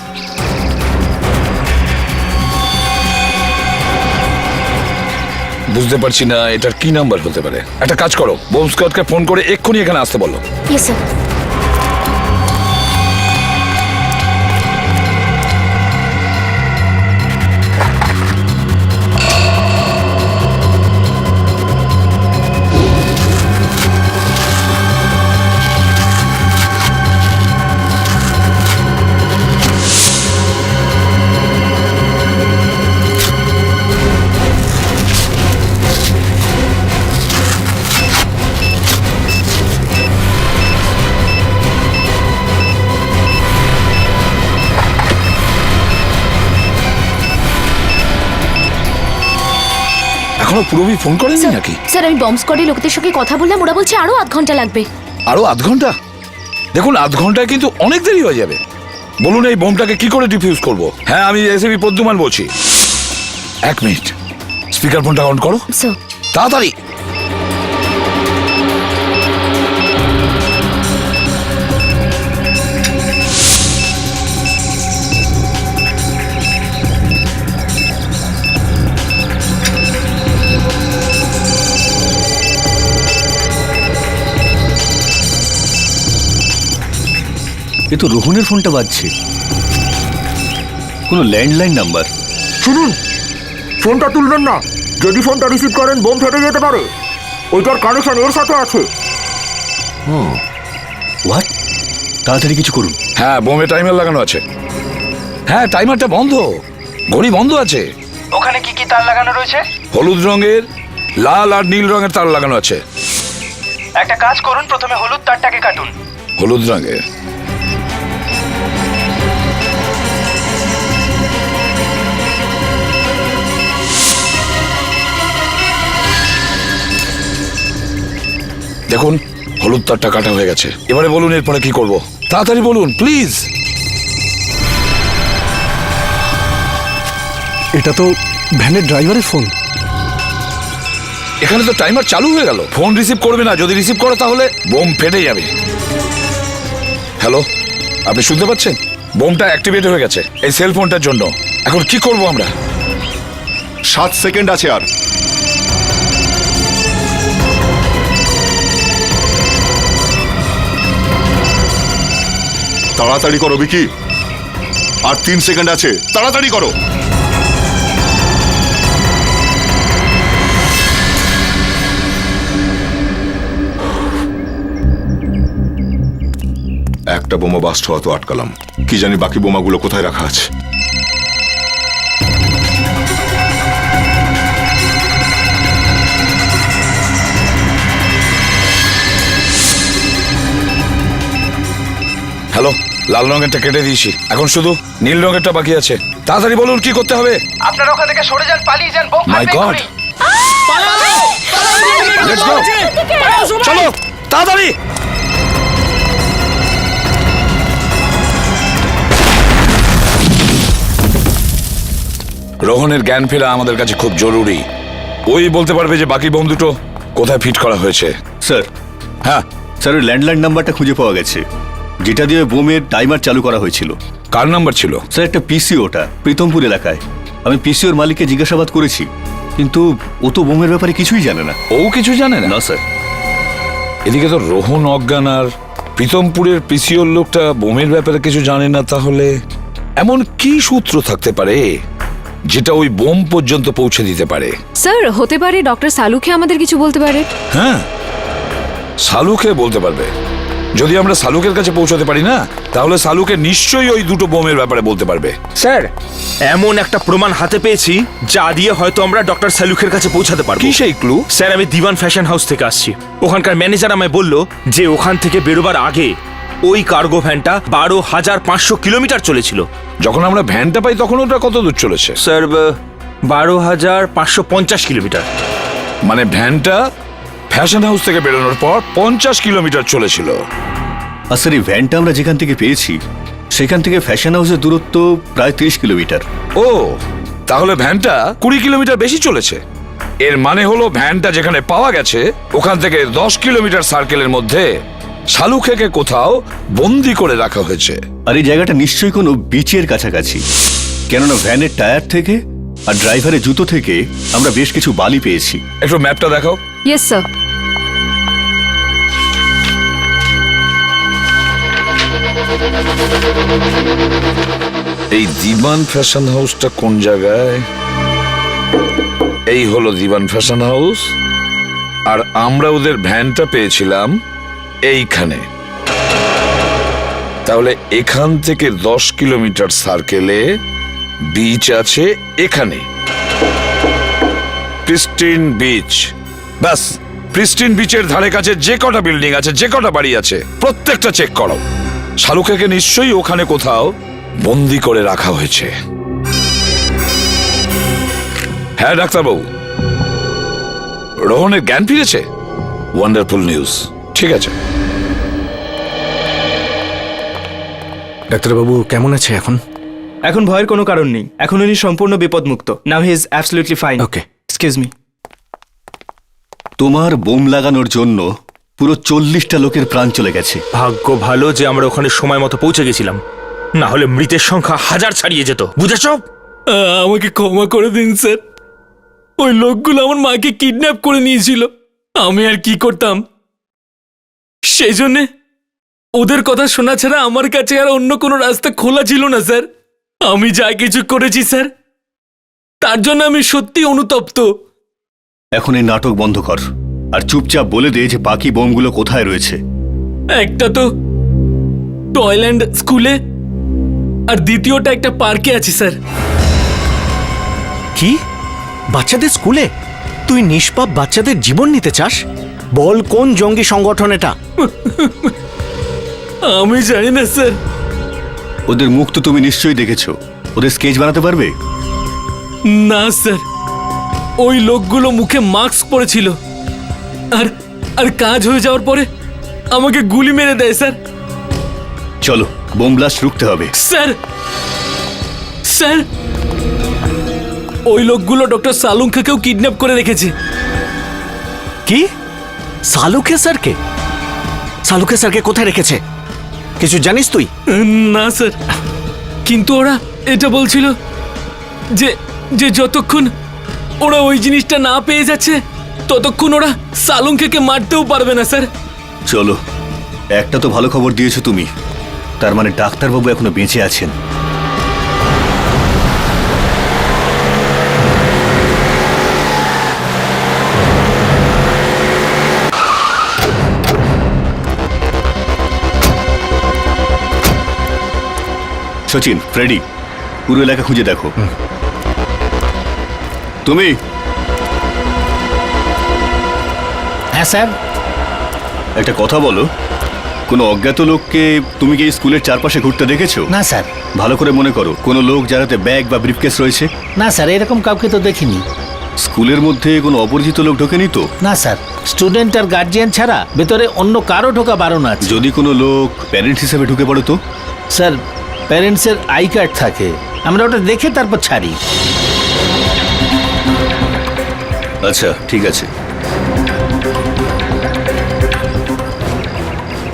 বুঝতে পারছি না এটার কি নাম্বার হতে পারে। একটা কাজ করো, বোম স্কোয়াডকে ফোন করে এক্ষুনি এখানে আসতে বলো। Yes sir. এখনো পুরবি ফোন করেনি নাকি? স্যার আমি বম্ব স্কোয়াডের লোকদের সঙ্গে কথা বললাম, ওরা বলছে আরো 8 ঘন্টা লাগবে। আরো 8 ঘন্টা? দেখুন 8 ঘন্টায় কিন্তু অনেক দেরি হয়ে যাবে। বলুন এই বোমটাকে কি করে ডিফিউজ করব? হ্যাঁ, আমি এসএবি পদ্মমান বলছি। 1 মিনিট, স্পিকার ফোনটা অন করো স্যার তাড়াতাড়ি। এ তো রোহনের ফোনটা বাজছে, কোনো ল্যান্ডলাইন নাম্বার। শুনুন, ফোনটা তুলবেন না। যদি ফোনটা রিসিভ করেন বোম ফেটে যেতে পারে। ওইটার কানেকশন এর সাথে আছে। হোয়াট? তাড়াতাড়ি কিছু করুন। হ্যাঁ, বোমে টাইমার লাগানো আছে। হ্যাঁ, টাইমারটা বন্ধ, ঘড়ি বন্ধ আছে। ওখানে কি কি তার লাগানো রয়েছে? হলুদ রঙের, লাল আর নীল রঙের তার লাগানো আছে। একটা কাজ করুন, প্রথমে হলুদ তারটাকে কাটুন। হলুদ রঙের। দেখুন হলুদ তারটা কাটা হয়ে গেছে। এবারে বলুন এরপরে কি করব? তাড়াতাড়ি বলুন প্লিজ। এটা তো ভ্যানের ড্রাইভারের ফোন। এখানে তো টাইমার চালু হয়ে গেল। ফোন রিসিভ করবে না, যদি রিসিভ করে তাহলে বোম ফেটে যাবে। হ্যালো, আপনি শুনতে পাচ্ছেন? বোমটা অ্যাক্টিভেট হয়ে গেছে এই সেল ফোনটার জন্য। এখন কি করব আমরা? 7 সেকেন্ড আছে আর। তাড়াতাড়ি করো বিকি, আর 3 সেকেন্ড আছে, তাড়াতাড়ি করো। একটা বোমা বাস্ট হওয়া তো আটকালাম, কি জানি বাকি বোমাগুলো কোথায় রাখা আছে। হ্যালো, লাল রঙেরটা কেটে দিয়েছি, এখন শুধু নীল রঙেরটা বাকি আছে। তাড়াতাড়ি বলুন কি করতে হবে? আপনারা ওখান থেকে সরে যান, পালিয়ে যান, বোম মাই ফাটবে গড, এক্ষুনি। লেটস গো, চলো তাড়াতাড়ি। রোহনের জ্ঞান ফেরা আমাদের কাছে খুব জরুরি। ওই বলতে পারবে যে বাকি বোম দুটো কোথায় ফিট করা হয়েছে। স্যার, হ্যাঁ স্যার ওই ল্যান্ডলাইন নাম্বারটা খুঁজে পাওয়া গেছে, যেটা দিয়ে বোমের টাইমার চালু করা হয়েছিল। কার নাম্বার ছিল? স্যার একটা পিসিও, ওটা প্রীতমপুর এলাকায়। আমি পিসিওর মালিককে জিজ্ঞাসাবাদ করেছি, কিন্তু ও তো বোমের ব্যাপারে কিছুই জানে না। ও কিছু জানে না? না স্যার। এদিকে তো রোহন অজ্ঞান আর প্রীতমপুরের পিসিওর লোকটা বোমের ব্যাপারে কিছু জানে না। তাহলে এমন কি সূত্র থাকতে পারে যেটা ওই বোম পর্যন্ত পৌঁছে দিতে পারে? স্যার হতে পারে ডক্টর সালুকে আমাদের কিছু বলতে পারে। হ্যাঁ, সালুকে বলতে পারবে। যদি আমরা সালুকের কাছে পৌঁছাতে পারি না, তাহলে সালুকে নিশ্চয়ই ওই দুটো বোমের ব্যাপারে বলতে পারবে। স্যার, এমন একটা প্রমাণ হাতে পেয়েছি যা দিয়ে হয়তো আমরা ডক্টর সালুকের কাছে পৌঁছাতে পারবো। কি সেই ক্লু? স্যার, আমি দিওয়ান ফ্যাশন হাউস থেকে আসছি। ওখানকার ম্যানেজার আমায় বলল যে ওখান থেকে বেরোবার আগে ওই কার্গো ভ্যানটা 12,500 কিলোমিটার চলেছিল। যখন আমরা ভ্যানটা পাই তখন ওটা কত দূর চলেছে? Sir, 12,550 kilometre. মানে ভ্যানটা ফ্যাশন হাউস থেকে বেরোনোর পর 50 কিলোমিটার চলেছিল। আর স্যার এই ভ্যানটা আমরা যেখান থেকে পেয়েছি সেখান থেকে ফ্যাশন হাউসের দূরত্ব প্রায় 30 কিলোমিটার। ও, তাহলে ভ্যানটা 20 কিলোমিটার বেশি চলেছে। এর মানে হলো ভ্যানটা যেখানে পাওয়া গেছে ওখান থেকে 10 কিলোমিটার সার্কেলের মধ্যে শালুখেকে কোথাও বন্দি করে রাখা হয়েছে। আর এই জায়গাটা নিশ্চয়ই কোনো বিচের কাছাকাছি, কেননা ভ্যানের টায়ার থেকে আর ড্রাইভারের জুতো থেকে আমরা বেশ কিছু বালি পেয়েছি। একটু ম্যাপটা দেখাও। Yes sir. এই দিবান ফ্যাশন হাউসটা কোন জায়গায়? এই হলো দিবান ফ্যাশন হাউস, আর আমরা ওদের ভ্যানটা পেয়েছিলাম এইখানে। তাহলে এখান থেকে 10 কিলোমিটার সার্কেলে বিচ আছে এখানে, প্রিস্টিন বিচ। ব্যাস, প্রিস্টিন বিচের ধারে কাছে যে কটা বিল্ডিং আছে, যে কটা বাড়ি আছে, প্রত্যেকটা চেক করো। শালুকেকে নিশ্চয়ই ওখানে কোথাও বন্দি করে রাখা হয়েছে। হ্যাঁ ডাক্তারবাবু, রোহনের জ্ঞান ফিরেছে? Wonderful news. ঠিক আছে। ডাক্তারবাবু কেমন আছে এখন? এখন ভয়ের কোনো কারণ নেই, এখন উনি সম্পূর্ণ বিপদমুক্ত। Now he is absolutely fine. Okay. Excuse me. তোমার বোম লাগানোর জন্য পুরো 40টা লোকের প্রাণ চলে গেছে। ভাগ্য ভালো যে আমরা ওখানে সময় মতো পৌঁছে গেছিলাম, না হলে মৃতের সংখ্যা 1000 ছাড়িয়ে যেত, বুঝেছ? আমাকে ক্ষমা করে দিন স্যার। ওই লোকগুলো আমার মাকে কিডন্যাপ করে নিয়েছিল, আমি আর কি করতাম? সেই জন্যে ওদের কথা শোনা ছাড়া আমার কাছে আর অন্য কোনো রাস্তা খোলা ছিল না স্যার। আমি যা কিছু করেছি স্যার, তার জন্য আমি সত্যি অনুতপ্ত। এখন এই নাটক বন্ধ কর আর চুপচাপ বলে দে যে বাকি বোমগুলো কোথায় রয়েছে। একটা তো টয়ল্যান্ড স্কুলে, আর দ্বিতীয়টা একটা পার্কে আছে স্যার। কি? বাচ্চাদের স্কুলে? তুই নিষ্পাপ বাচ্চাদের জীবন নিতে চাস? বল কোন জঙ্গি সংগঠন এটা? আমি জানি না স্যার। ওদের মুখ তো তুমি নিশ্চয়ই দেখেছো, ওদের স্কেচ বানাতে পারবে? না স্যার, ওই লোকগুলো মুখে মাস্ক পরেছিল, আর আর কাজ হয়ে যাওয়ার পরে আমাকে গুলি মেরে দেয় স্যার। চলো, বোম ব্লাস্ট রুখতে হবে। স্যার, স্যার, ওই লোকগুলো ডক্টর সালুঙ্কাকেও কিডন্যাপ করে রেখেছে। কি? সালুকে স্যারকে? সালুকে স্যারকে কোথায় রেখেছে কিছু জানিস তুই? না স্যার, কিন্তু ওরা এটা বলছিল যে যে যতক্ষণ ওরা ওই জিনিসটা না পেয়ে যাচ্ছে ততক্ষণ ওরা সালুঙ্কাকে মারতেও পারবে না স্যার। চলো, একটা তো ভালো খবর দিয়েছো তুমি, তার মানে ডাক্তারবাবু এখনো বেঁচে আছেন। সচিন, ফ্রেডি, পুরো এলাকা খুঁজে দেখো। তুমি? হ্যাঁ স্যার। একটা কথা বলো, কোনো অজ্ঞাত লোককে তুমি কি এই স্কুলের চারপাশে ঘুরতে দেখেছো? না স্যার। ভালো করে মনে করো, কোনো লোক যার হাতে ব্যাগ বা ব্রিফকেস রয়েছে? না স্যার, এরকম কাউকে তো দেখিনি। স্কুলের মধ্যে কোনো অপরিচিত লোক ঢোকেনি তো? না স্যার, স্টুডেন্ট আর গার্জিয়ান ছাড়া ভেতরে অন্য কারো ঢোকা বারণ আছে। যদি কোনো লোক প্যারেন্ট হিসেবে ঢুকে পড়ে তো? স্যার, প্যারেন্টসের আই কার্ড থাকে, আমরা ওটা দেখে তারপর ছাড়ি। আচ্ছা, ঠিক আছে।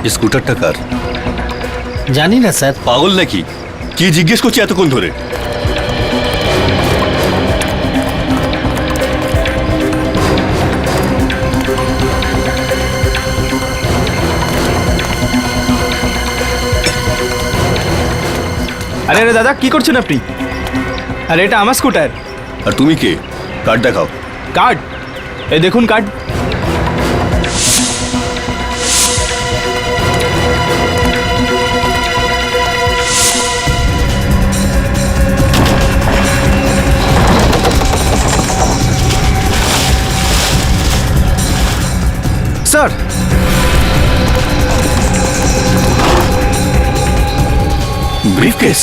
এই স্কুটারটা কার? জানি না স্যার। পাগল নাকি? কি জিজ্ঞেস করছি এতক্ষণ ধরে? আরে আরে দাদা, কি করছেন আপনি? আরে এটা আমার স্কুটার। আর তুমি কে? কার্ড দেখাও। কার্ড? এই দেখুন কার্ড। Sir, briefcase?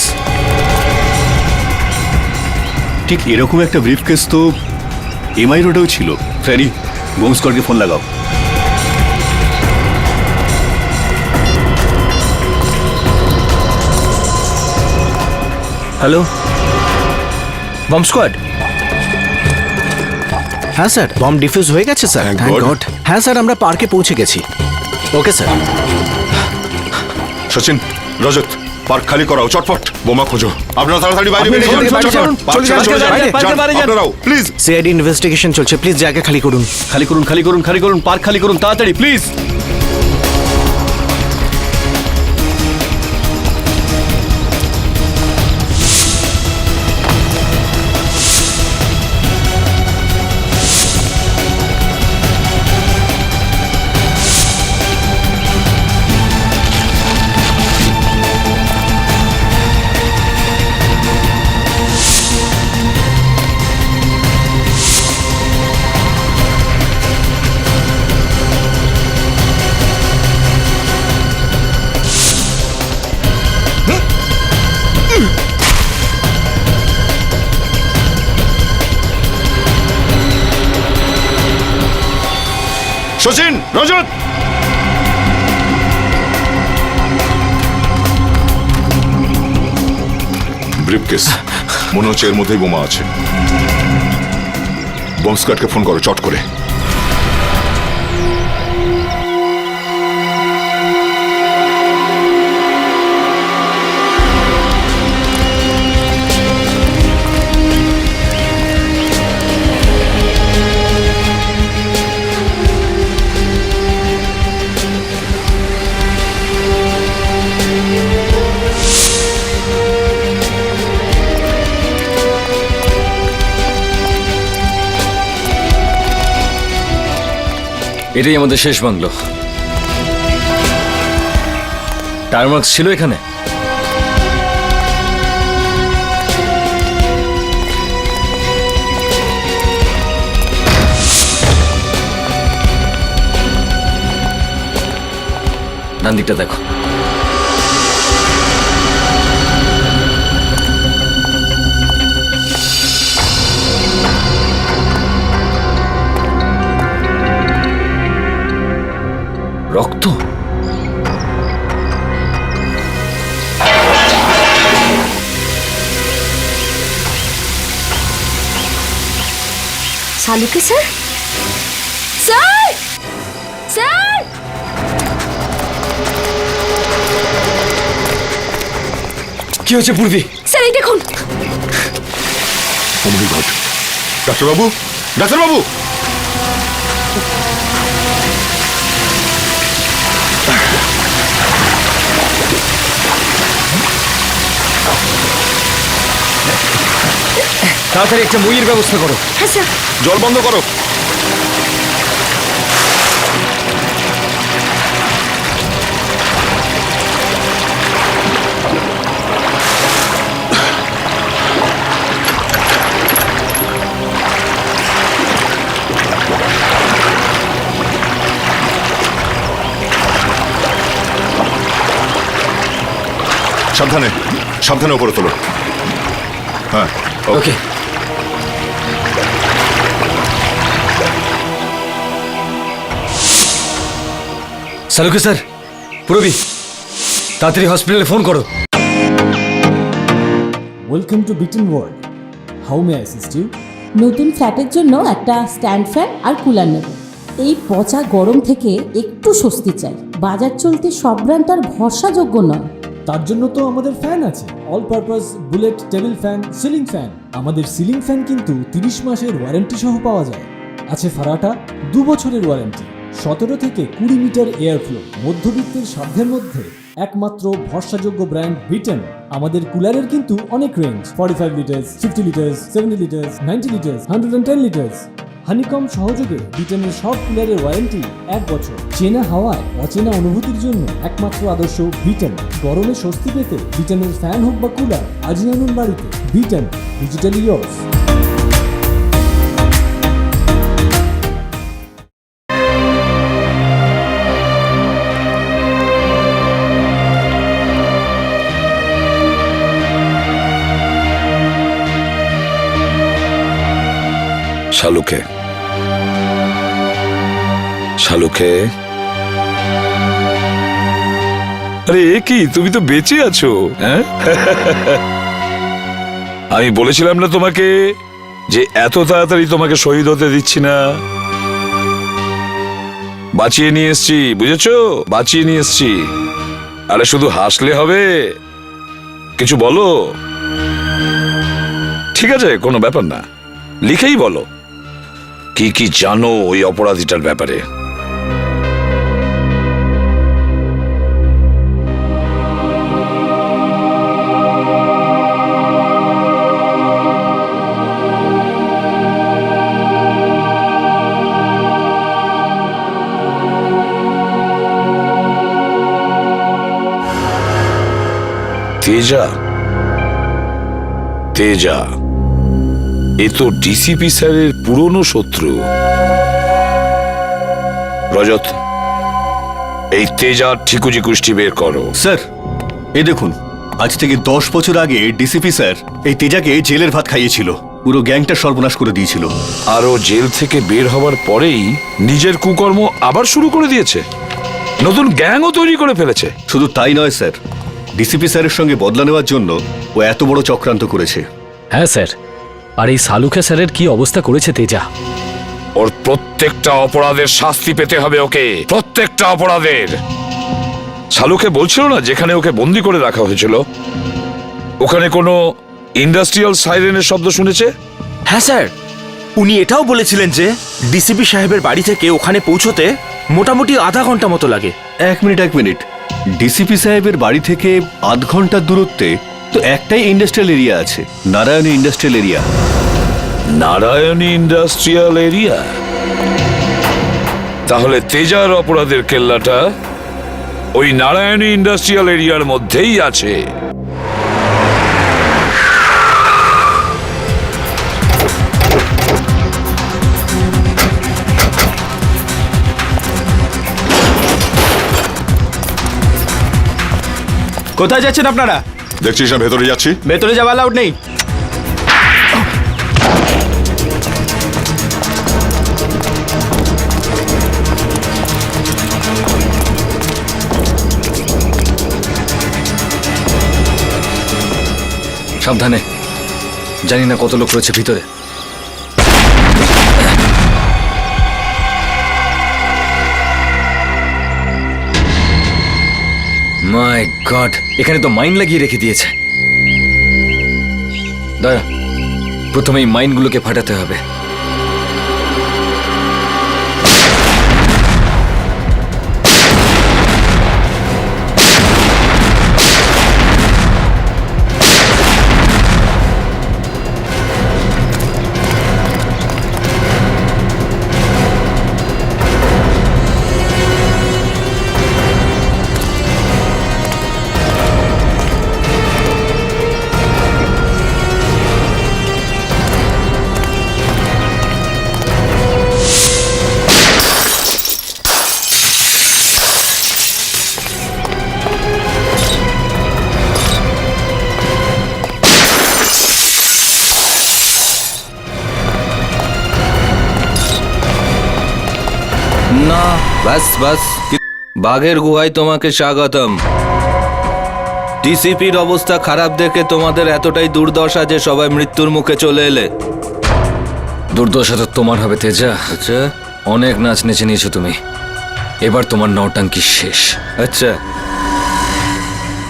ঠিক এরকম একটা ব্রিফকেস তো এমআই রোডেও ছিল। ফ্রেডি, বোম স্কোয়াডকে ফোন লাগাও। Hello, bomb squad. হ্যাঁ স্যার, বম ডিফিউজ হয়ে গেছে sir. Thank Thank God. God. হ্যাঁ স্যার, আমরা পার্কে পৌঁছে গেছি। Okay sir. Sachin, Rajat, park খালি করাও, চটপট বোমা খোঁজো। আপনারা তাড়াতাড়ি বাইরে বেরিয়ে যান, চটপট। পার্ক ছেড়ে চলে যান, আপনারাও প্লিজ। সিআইডি ইনভেস্টিগেশন চলছে, প্লিজ জায়গা খালি করুন। খালি করুন, খালি করুন, খালি করুন, পার্ক খালি করুন, তাড়াতাড়ি প্লিজ। সচিন, রজত, ব্রিফকেস, মনে হচ্ছে এর মধ্যেই বোমা আছে। বম্ব স্কোয়াডকে ফোন করো চট করে। এটাই আমাদের শেষ বাংলো। টায়ার মার্কস ছিল এখানে। ডান দিকটা দেখো। রক্ত। শালুকে স্যার, স্যার, স্যার, কি হয়েছে পূর্বী? স্যার এই দেখুন। ডাক্তারবাবু, ডাক্তারবাবু, তাড়াতাড়ি একটা মুইয়ের ব্যবস্থা করো। হ্যাঁ স্যার। জল বন্ধ করো। সাবধানে, সাবধানে উপরে তোলো। হ্যাঁ, ওকে। শালুকে স্যার, পূরবী, তাড়াতাড়ি হসপিটালে ফোন করো। Welcome to Bitten World. How may I assist you? নতুন ফ্ল্যাটের জন্য একটা স্ট্যান্ড ফ্যান আর কুলার নেব। এই পচা গরম থেকে একটু স্বস্তি চাই। বাজার চলতে সব ব্র্যান্ড আর ভরসাযোগ্য নয়। তার জন্য তো আমাদের ফ্যান আছে, all purpose bullet table fan, ceiling fan. আমাদের সিলিং ফ্যান কিন্তু 30 মাসের ওয়ারেন্টি সহ পাওয়া যায়। আছে ফারাটা 2 বছরের ওয়ারেন্টি, 17 থেকে 20 মিটার এয়ার ফ্লো। মধ্যবিত্তের সাধ্যের মধ্যে একমাত্র ভরসাযোগ্য ব্র্যান্ড বিটেন। আমাদের কুলারের কিন্তু অনেক range, 45 litres, 50 litres, 70 litres, 90 litres, 110 litres. Honeycomb সহযোগে বিটেনের সব কুলারের ওয়ারেন্টি 1 বছর। চেনা হাওয়ায় অচেনা অনুভূতির জন্য একমাত্র আদর্শ বিটেন। গরমে স্বস্তি পেতে বিটেনের ফ্যান হোক বা কুলার, আজই আনুন বাড়িতে। বিটেন, ডিজিটালি ইয়ার্স। শালুকে, শালুকে, আরে এ কি, তুমি তো বেঁচে আছো? হ্যাঁ, আমি বলেছিলাম না তোমাকে যে এত তাড়াতাড়ি তোমাকে শহীদ হতে দিচ্ছি না। বাঁচিয়ে নিয়ে এসছি, বুঝেছো? বাঁচিয়ে নিয়ে এসছি। আরে শুধু হাসলে হবে, কিছু বলো। ঠিক আছে, কোনো ব্যাপার না, লিখেই বলো কি কি জানো ওই অপরাধীটার ব্যাপারে। তেজা, তেজা এ তো ডিসিপি স্যারের পুরনো শত্রু। রজত, এই তেজার ঠিকুজি কুষ্টি বের করো। স্যার, এই দেখুন, আজ থেকে 10 বছর আগে ডিসিপি স্যার এই তেজাকে জেলের ভাত খাইয়েছিল। পুরো গ্যাংটা সর্বনাশ করে দিয়েছিল। আর ও জেল থেকে বের হওয়ার পরেই নিজের কুকর্ম আবার শুরু করে দিয়েছে, নতুন গ্যাংও তৈরি করে ফেলেছে। শুধু তাই নয় স্যার, ডিসিপি স্যারের সঙ্গে বদলা নেওয়ার জন্য ও এত বড় চক্রান্ত করেছে। হ্যাঁ স্যার, আর এই সালুখে স্যারের কি অবস্থা করেছে তেজা। ওর প্রত্যেকটা অপরাধের শাস্তি পেতে হবে ওকে, প্রত্যেকটা অপরাধের। শালুকে বলছিল না যেখানে ওকে বন্দি করে রাখা হয়েছিল ওখানে কোনো ইন্ডাস্ট্রিয়াল সাইরেনের শব্দ শুনেছে? হ্যাঁ স্যার, উনি এটাও বলেছিলেন যে ডিসিপি সাহেবের বাড়ি থেকে ওখানে পৌঁছতে মোটামুটি আধা ঘন্টা মতো লাগে। এক মিনিট, ডিসিপি সাহেবের বাড়ি থেকে আধ ঘন্টার দূরত্বে তো একটাই ইন্ডাস্ট্রিয়াল এরিয়া আছে, Narayani industrial area. Narayani industrial area? তাহলে তেজার অপরাধের কেল্লাটা ওই নারায়ণী ইন্ডাস্ট্রিয়াল এরিয়ার মধ্যেই আছে। কোথায় যাচ্ছেন আপনারা? দেখছিস না ভেতরে যাচ্ছি। ভেতরে যাওয়া অ্যালাউড নেই। সাবধানে, জানি না কত লোক রয়েছে ভিতরে। মাই গড, এখানে তো মাইন লাগিয়ে রেখে দিয়েছে। দাঁড়া, প্রথমে এই মাইনগুলোকে ফাটাতে হবে। না, বাস বাস, বাঘের গুহায় তোমাকে স্বাগতম। ডিসিপির অবস্থা খারাপ দেখে তোমাদের এতটাই দুর্দশা যে সবাই মৃত্যুর মুখে চলে এলে। দুর্দশা তো তোমার হবে তেজা। আচ্ছা অনেক নাচ নেচে নিয়েছো তুমি, এবার তোমার নৌটাঙ্কি শেষ। আচ্ছা,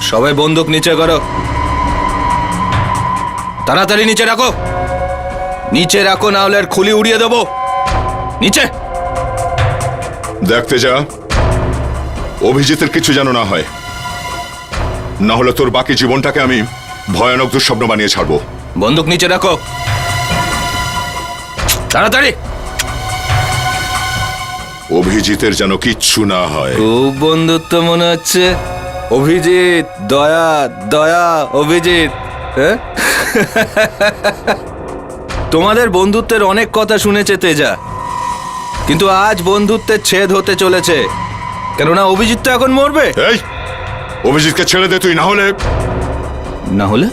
সবাই বন্দুক নিচে করো, তাড়াতাড়ি নিচে রাখো, নিচে রাখো, না হলে আর খুলি উড়িয়ে দেবো। নিচে দেখতে যা, অভিজিতের কিছু যেন না হয়, না হলে তোর বাকি জীবনটাকে আমি ভয়ানক দুঃস্বপ্ন বানিয়ে ছাড়বো। বন্দুক নিচে রাখো, তাড়াতাড়ি। অভিজিতের যেন কিচ্ছু না হয়। খুব বন্ধুত্ব মনে হচ্ছে। অভিজিৎ, দয়া দয়া, অভিজিৎ। হ্যাঁ? তোমাদের বন্ধুত্বের অনেক কথা শুনেছে তেজা, কিন্তু আজ বন্ধুত্বের ছেদ হতে চলেছে, কেননা অভিজিৎ তো এখন মরবে। এই, অভিজিৎকে ছেড়ে দে তুই, না হলে না হলে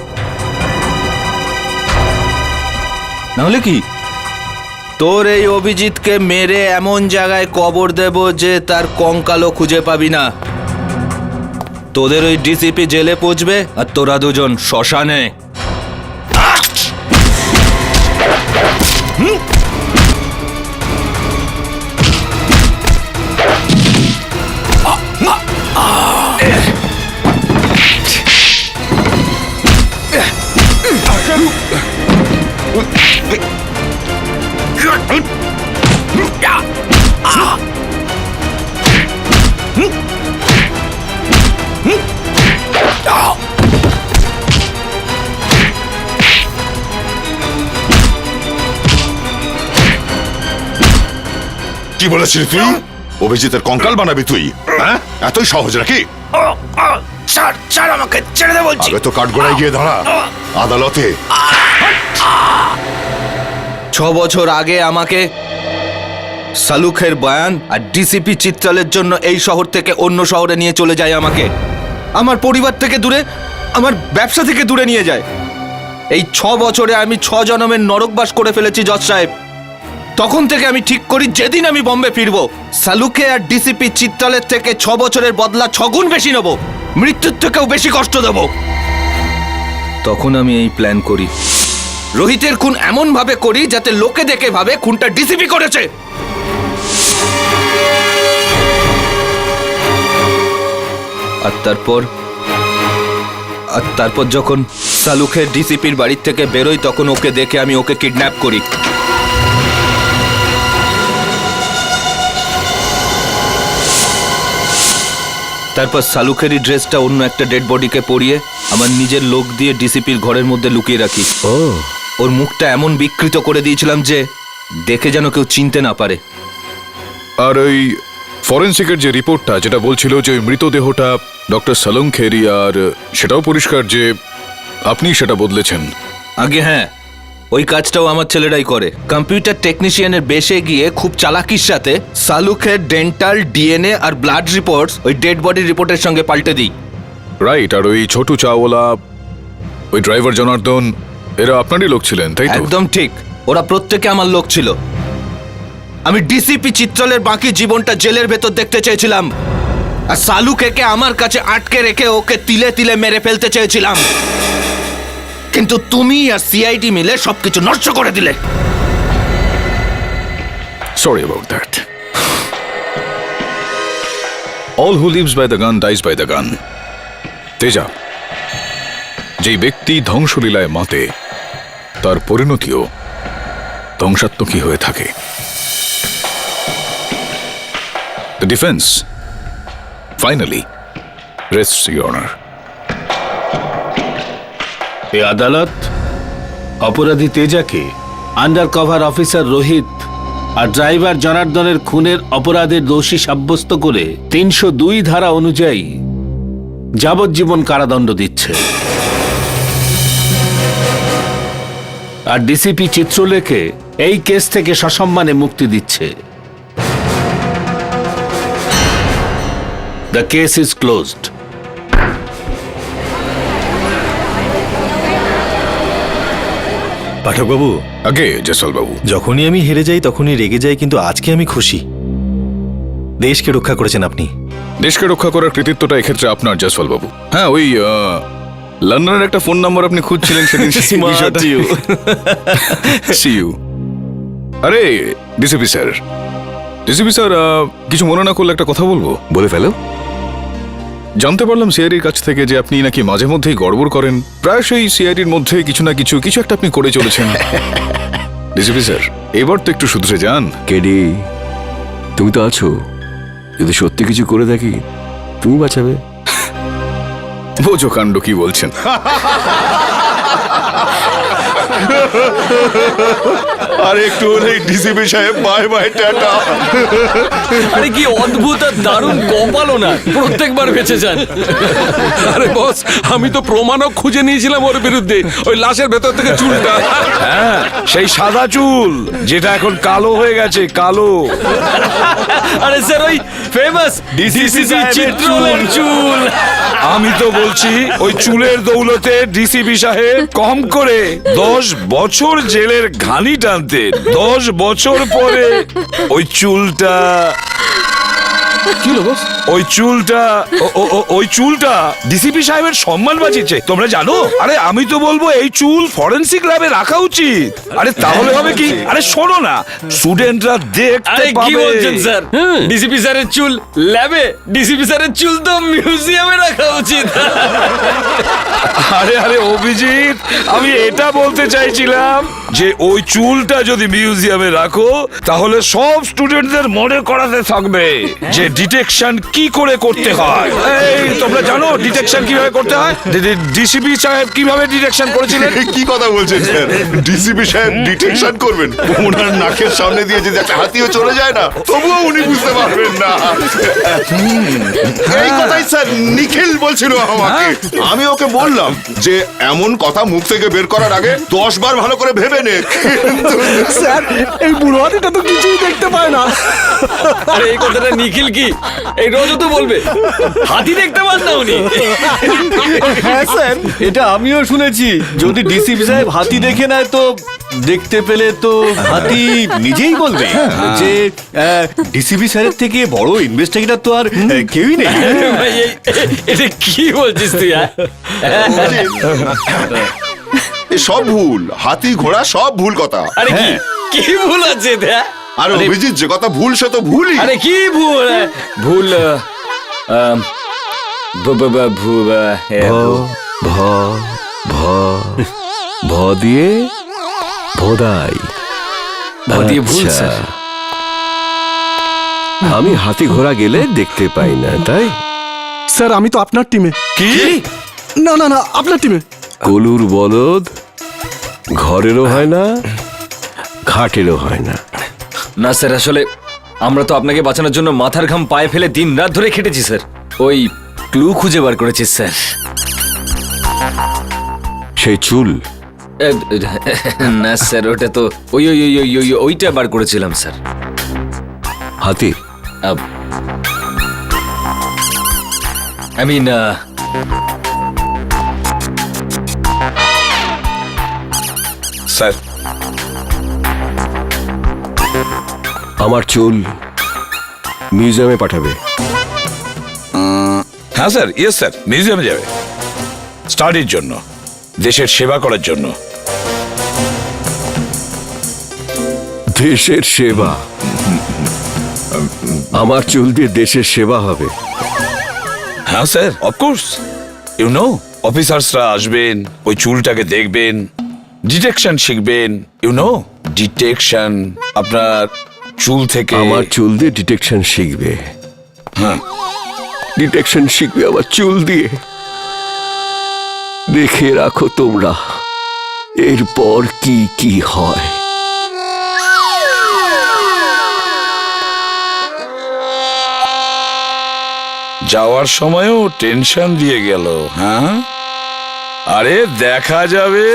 না হলে কি? তোর এই অভিজিৎকে মেরে এমন জায়গায় কবর দেব যে তার কঙ্কালও খুঁজে পাবি না। তোদের ওই ডিসিপি জেলে পৌঁছবে আর তোরা দুজন শ্মশানে। কি বলেছিস তুই? অভিজিতের কঙ্কাল বানাবি তুই? হ্যাঁ, এতই সহজ নাকি? ছাড় আমাকে, ছেড়ে দে বলছি। আগে তো কাঠগড়ায় গিয়ে দাঁড়া আদালতে। 6 বছর আগে আমাকে সালুখের বয়ান আর ডিসিপি চিত্রালের জন্য এই শহর থেকে অন্য শহরে নিয়ে চলে যায় আমাকে। আমার পরিবার থেকে দূরে, আমার ব্যবসা থেকে দূরে নিয়ে যায়। এই 6 বছরে আমি 6 জনমের নরকবাস করে ফেলেছি জজ সাহেব। তখন থেকে আমি ঠিক করি যেদিন আমি বম্বে ফিরবো, সালুকে আর ডিসিপি চিত্রালের থেকে 6 বছরের বদলা 6 গুণ বেশি নেব, মৃত্যুর থেকেও বেশি কষ্ট দেব। তখন আমি এই প্ল্যান করি, রোহিতের খুন এমন ভাবে করি যাতে লোকে দেখে ভাবে খুনটা ডিসিপি করেছে। আর তারপর যখন সালুকে ডিসিপির বাড়ির থেকে বেরোই, তখন ওকে দেখে আমি ওকে কিডন্যাপ করি। তারপর সালুকেরই ড্রেসটা অন্য একটা ডেড বডিকে পরিয়ে আমার নিজের লোক দিয়ে ডিসিপির ঘরের মধ্যে লুকিয়ে রাখি। ওর মুখটা এমন বিকৃত করে দিয়েছিলাম যে দেখে যেন কেউ চিনতে না পারে। আর ওই ফরেন্সিকের যে রিপোর্টটা যেটা বলছিল যে ওই মৃতদেহটা ডক্টর সালুঙ্খেরি, আর সেটাও পরিষ্কার যে আপনি সেটা বদলেছেন। আগে হ্যাঁ, ওই কাজটাও আমার ছেলেরাই করে। কম্পিউটার টেকনিশিয়ানের বেশে গিয়ে খুব চালাকির সাথে সালুকের ডেন্টাল, ডিএনএ আর ব্লাড রিপোর্টস ওই ডেড বডি রিপোর্টের সঙ্গে পাল্টে দিই। রাইট। আর ওই ছোটু চাওয়ালা, ওই ড্রাইভার জনার্দন, এরা আপনারই লোক ছিলেন, তাই তো? একদম ঠিক, ওরা প্রত্যেকে আমার লোক ছিল। আমি ডিসিপি চিত্রলের বাকি জীবনটা জেলের ভেতর দেখতে চেয়েছিলাম, আর সালুকে আমার কাছে আটকে রেখে ওকে তিলে তিলে মেরে ফেলতে চেয়েছিলাম। কিন্তু তুমি আর সিআইডি মিলে সবকিছু নষ্ট করে দিলে। Sorry about that. All who lives by the gun dies by the gun. Teja, যেই ব্যক্তি ধ্বংসলীলায় মাতে তার পরিণতিও ধ্বংসাত্মকই হয়ে থাকে। The defense finally rests your honor. এই আদালত অপরাধী তেজাকে আন্ডার কভার অফিসার রোহিত আর ড্রাইভার জনার্দনের খুনের অপরাধের দোষী সাব্যস্ত করে 302 ধারা অনুযায়ী যাবজ্জীবন কারাদণ্ড দিচ্ছে। আর ডিসিপি চিত্রলেখে এই কেস থেকে সসম্মানে মুক্তি দিচ্ছে। The case is closed. পাঠকবাবু, আগে জয়সওয়াল বাবু, যখনই আমি হেরে যাই তখনই রেগে যাই, কিন্তু আজকে আমি খুশি। দেশকে রক্ষা করেছেন আপনি। দেশকে রক্ষা করার কৃতিত্বটা এক্ষেত্রে আপনার, জয়সওয়াল বাবু। হ্যাঁ, ওই লন্ডনের একটা ফোন নাম্বার আপনি খুঁজছিলেন সেদিন। See you. আরে ডিসিপি স্যার, কিছু মনে না করলে একটা কথা বলবো। বলে ফেলো। জানতে পারলাম সিআইডির কাছ থেকে যে আপনি নাকি মাঝে মধ্যেই গড়বড় করেন। প্রায়শই সিআইডির মধ্যে কিছু না কিছু একটা আপনি করে চলেছেন। ডিসিপি স্যার, এবার তো একটু শুধরে যান। কেডি, তুমি তো আছো, যদি সত্যি কিছু করে দেখি তুমি বাঁচাবে। বোঝো কাণ্ড কি বলছেন। আরে একটু হলেই ডিসিপি সাহেব বাই বাই টাটা। আরে কি অদ্ভুত আর দারুণ কপালও না, প্রত্যেকবার বেঁচে যান। আরে বস, আমি তো প্রমাণও খুঁজে নিয়েছিলাম ওর বিরুদ্ধে, ওই লাশের ভেতর থেকে চুলটা। হ্যাঁ, সেই সাদা চুল যেটা এখন কালো হয়ে গেছে, কালো। আরে স্যার, ওই ফেমাস ডিসিপি চিত্রলের চুল। আমি তো বলছি ওই চুলের দৌলতে ডিসিপি সাহেব কম করে 10 বছর জেলের ঘানি টানতেন। 10 বছর পরে ওই চুলটা কি হলো বস? ওই চুলটা ডিসিপি সাহেবের সম্মান বাঁচিয়েছে, তোমরা জানো? আরে আমি তো বলবো এই চুল ফরেনসিক ল্যাবে রাখা উচিত। আরে তাহলে হবে কি, আরে শোনো না, স্টুডেন্টরা দেখতে পাবে। কি বলছেন স্যার? ডিসিপি স্যারের চুল ল্যাবে, ডিসিপি স্যারের চুল তো মিউজিয়ামে রাখা উচিত। আরে অভিজিৎ, আমি এটা বলতে চাইছিলাম যে ওই চুলটা যদি মিউজিয়ামে রাখো তাহলে সব স্টুডেন্টদের মনে করাতে থাকবে যে ডিটেকশন কি করে করতে হয়। এই তোমরা জানো ডিটেকশন কিভাবে করতে হয়? ডিসিপি সাহেব কিভাবে ডিটেকশন করেছিলেন? কি কথা বলছেন স্যার? ডিসিপি সাহেব ডিটেকশন করবেন? ওনার নাকের সামনে দিয়ে যদি একটা হাতিও চলে যায় না, তবুও উনি বুঝতে পারবেন না। এই কথাই স্যার নিখিল বলছিল আমাকে। আমি ওকে বললাম যে এমন কথা মুখ থেকে বের করার আগে 10 বার ভালো করে ভেবে নে। স্যার, এই বুড়ো হাতিটা তো কিছুই দেখতে পায় না। আরে এই কথাটা নিখিল কি এই রোজও তো বলবে, হাতি দেখতে পান না উনি? হ্যাঁ স্যার, এটা আমিও শুনেছি। যদি ডিসিপি সাহেব হাতি দেখে নেয় তো দেখতে পেলে তো হাতি নিজেই বলবে যে ডিসিপি স্যারের থেকে বড় ইনভেস্টিগেটর তো আর কেউই নেই। ভাই, এটা কি বলছিস তুই? এ সব ভুল, হাতি ঘোড়া সব ভুল কথা। আরে কি ভুল আছে? আর অভিজিৎ যে কথা ভুল সে তো ভুলই। আরে কি ভুল? ভুল ভ দিয়ে ভোদাই। দিয়ে ভুল স্যার। আমি হাতি ঘোড়া গেলে দেখতে পাই না, তাই? স্যার আমি তো আপনার টিমে। কি? না না না, আপনার টিমে। কলুর বলদ ঘরেরও হয় না, ঘাটেরও হয় না। না স্যার, আসলে আমরা তো আপনাকে বাঁচানোর জন্য মাথার ঘাম পায়ে ফেলে দিন রাত ধরে খেটেছি স্যার। ওই ক্লু খুঁজে বার করেছি স্যার। সেই চুল? না স্যার, ওটা তো ওই ওই ওই ওই ওই ওইটা বার করেছিলাম স্যার। হাতি? আই মিন স্যার, আমার চুল মিউজিয়ামে পাঠাবে। হ্যাঁ স্যার, ইয়েস স্যার, মিউজিয়ামে যাবে স্টাডির জন্য, দেশের সেবা করার জন্য। দেশের সেবা? আমার চুল দিয়ে দেশের সেবা হবে? হ্যাঁ স্যার, অফকোর্স। ইউ নো, অফিসার্সরা আসবেন, ওই চুলটাকে দেখবেন, ডিটেকশন শিখবেন। ইউ নো, ডিটেকশন আপনার চুল থেকে। আমার চুল দিয়ে ডিটেকশন শিখবে? হ্যাঁ, ডিটেকশন শিখবে আমার চুল দিয়ে। দেখে রাখো তোমরা এরপর কি কি হয়। যাওয়ার সময়ও টেনশন দিয়ে গেল। হ্যাঁ, আরে দেখা যাবে।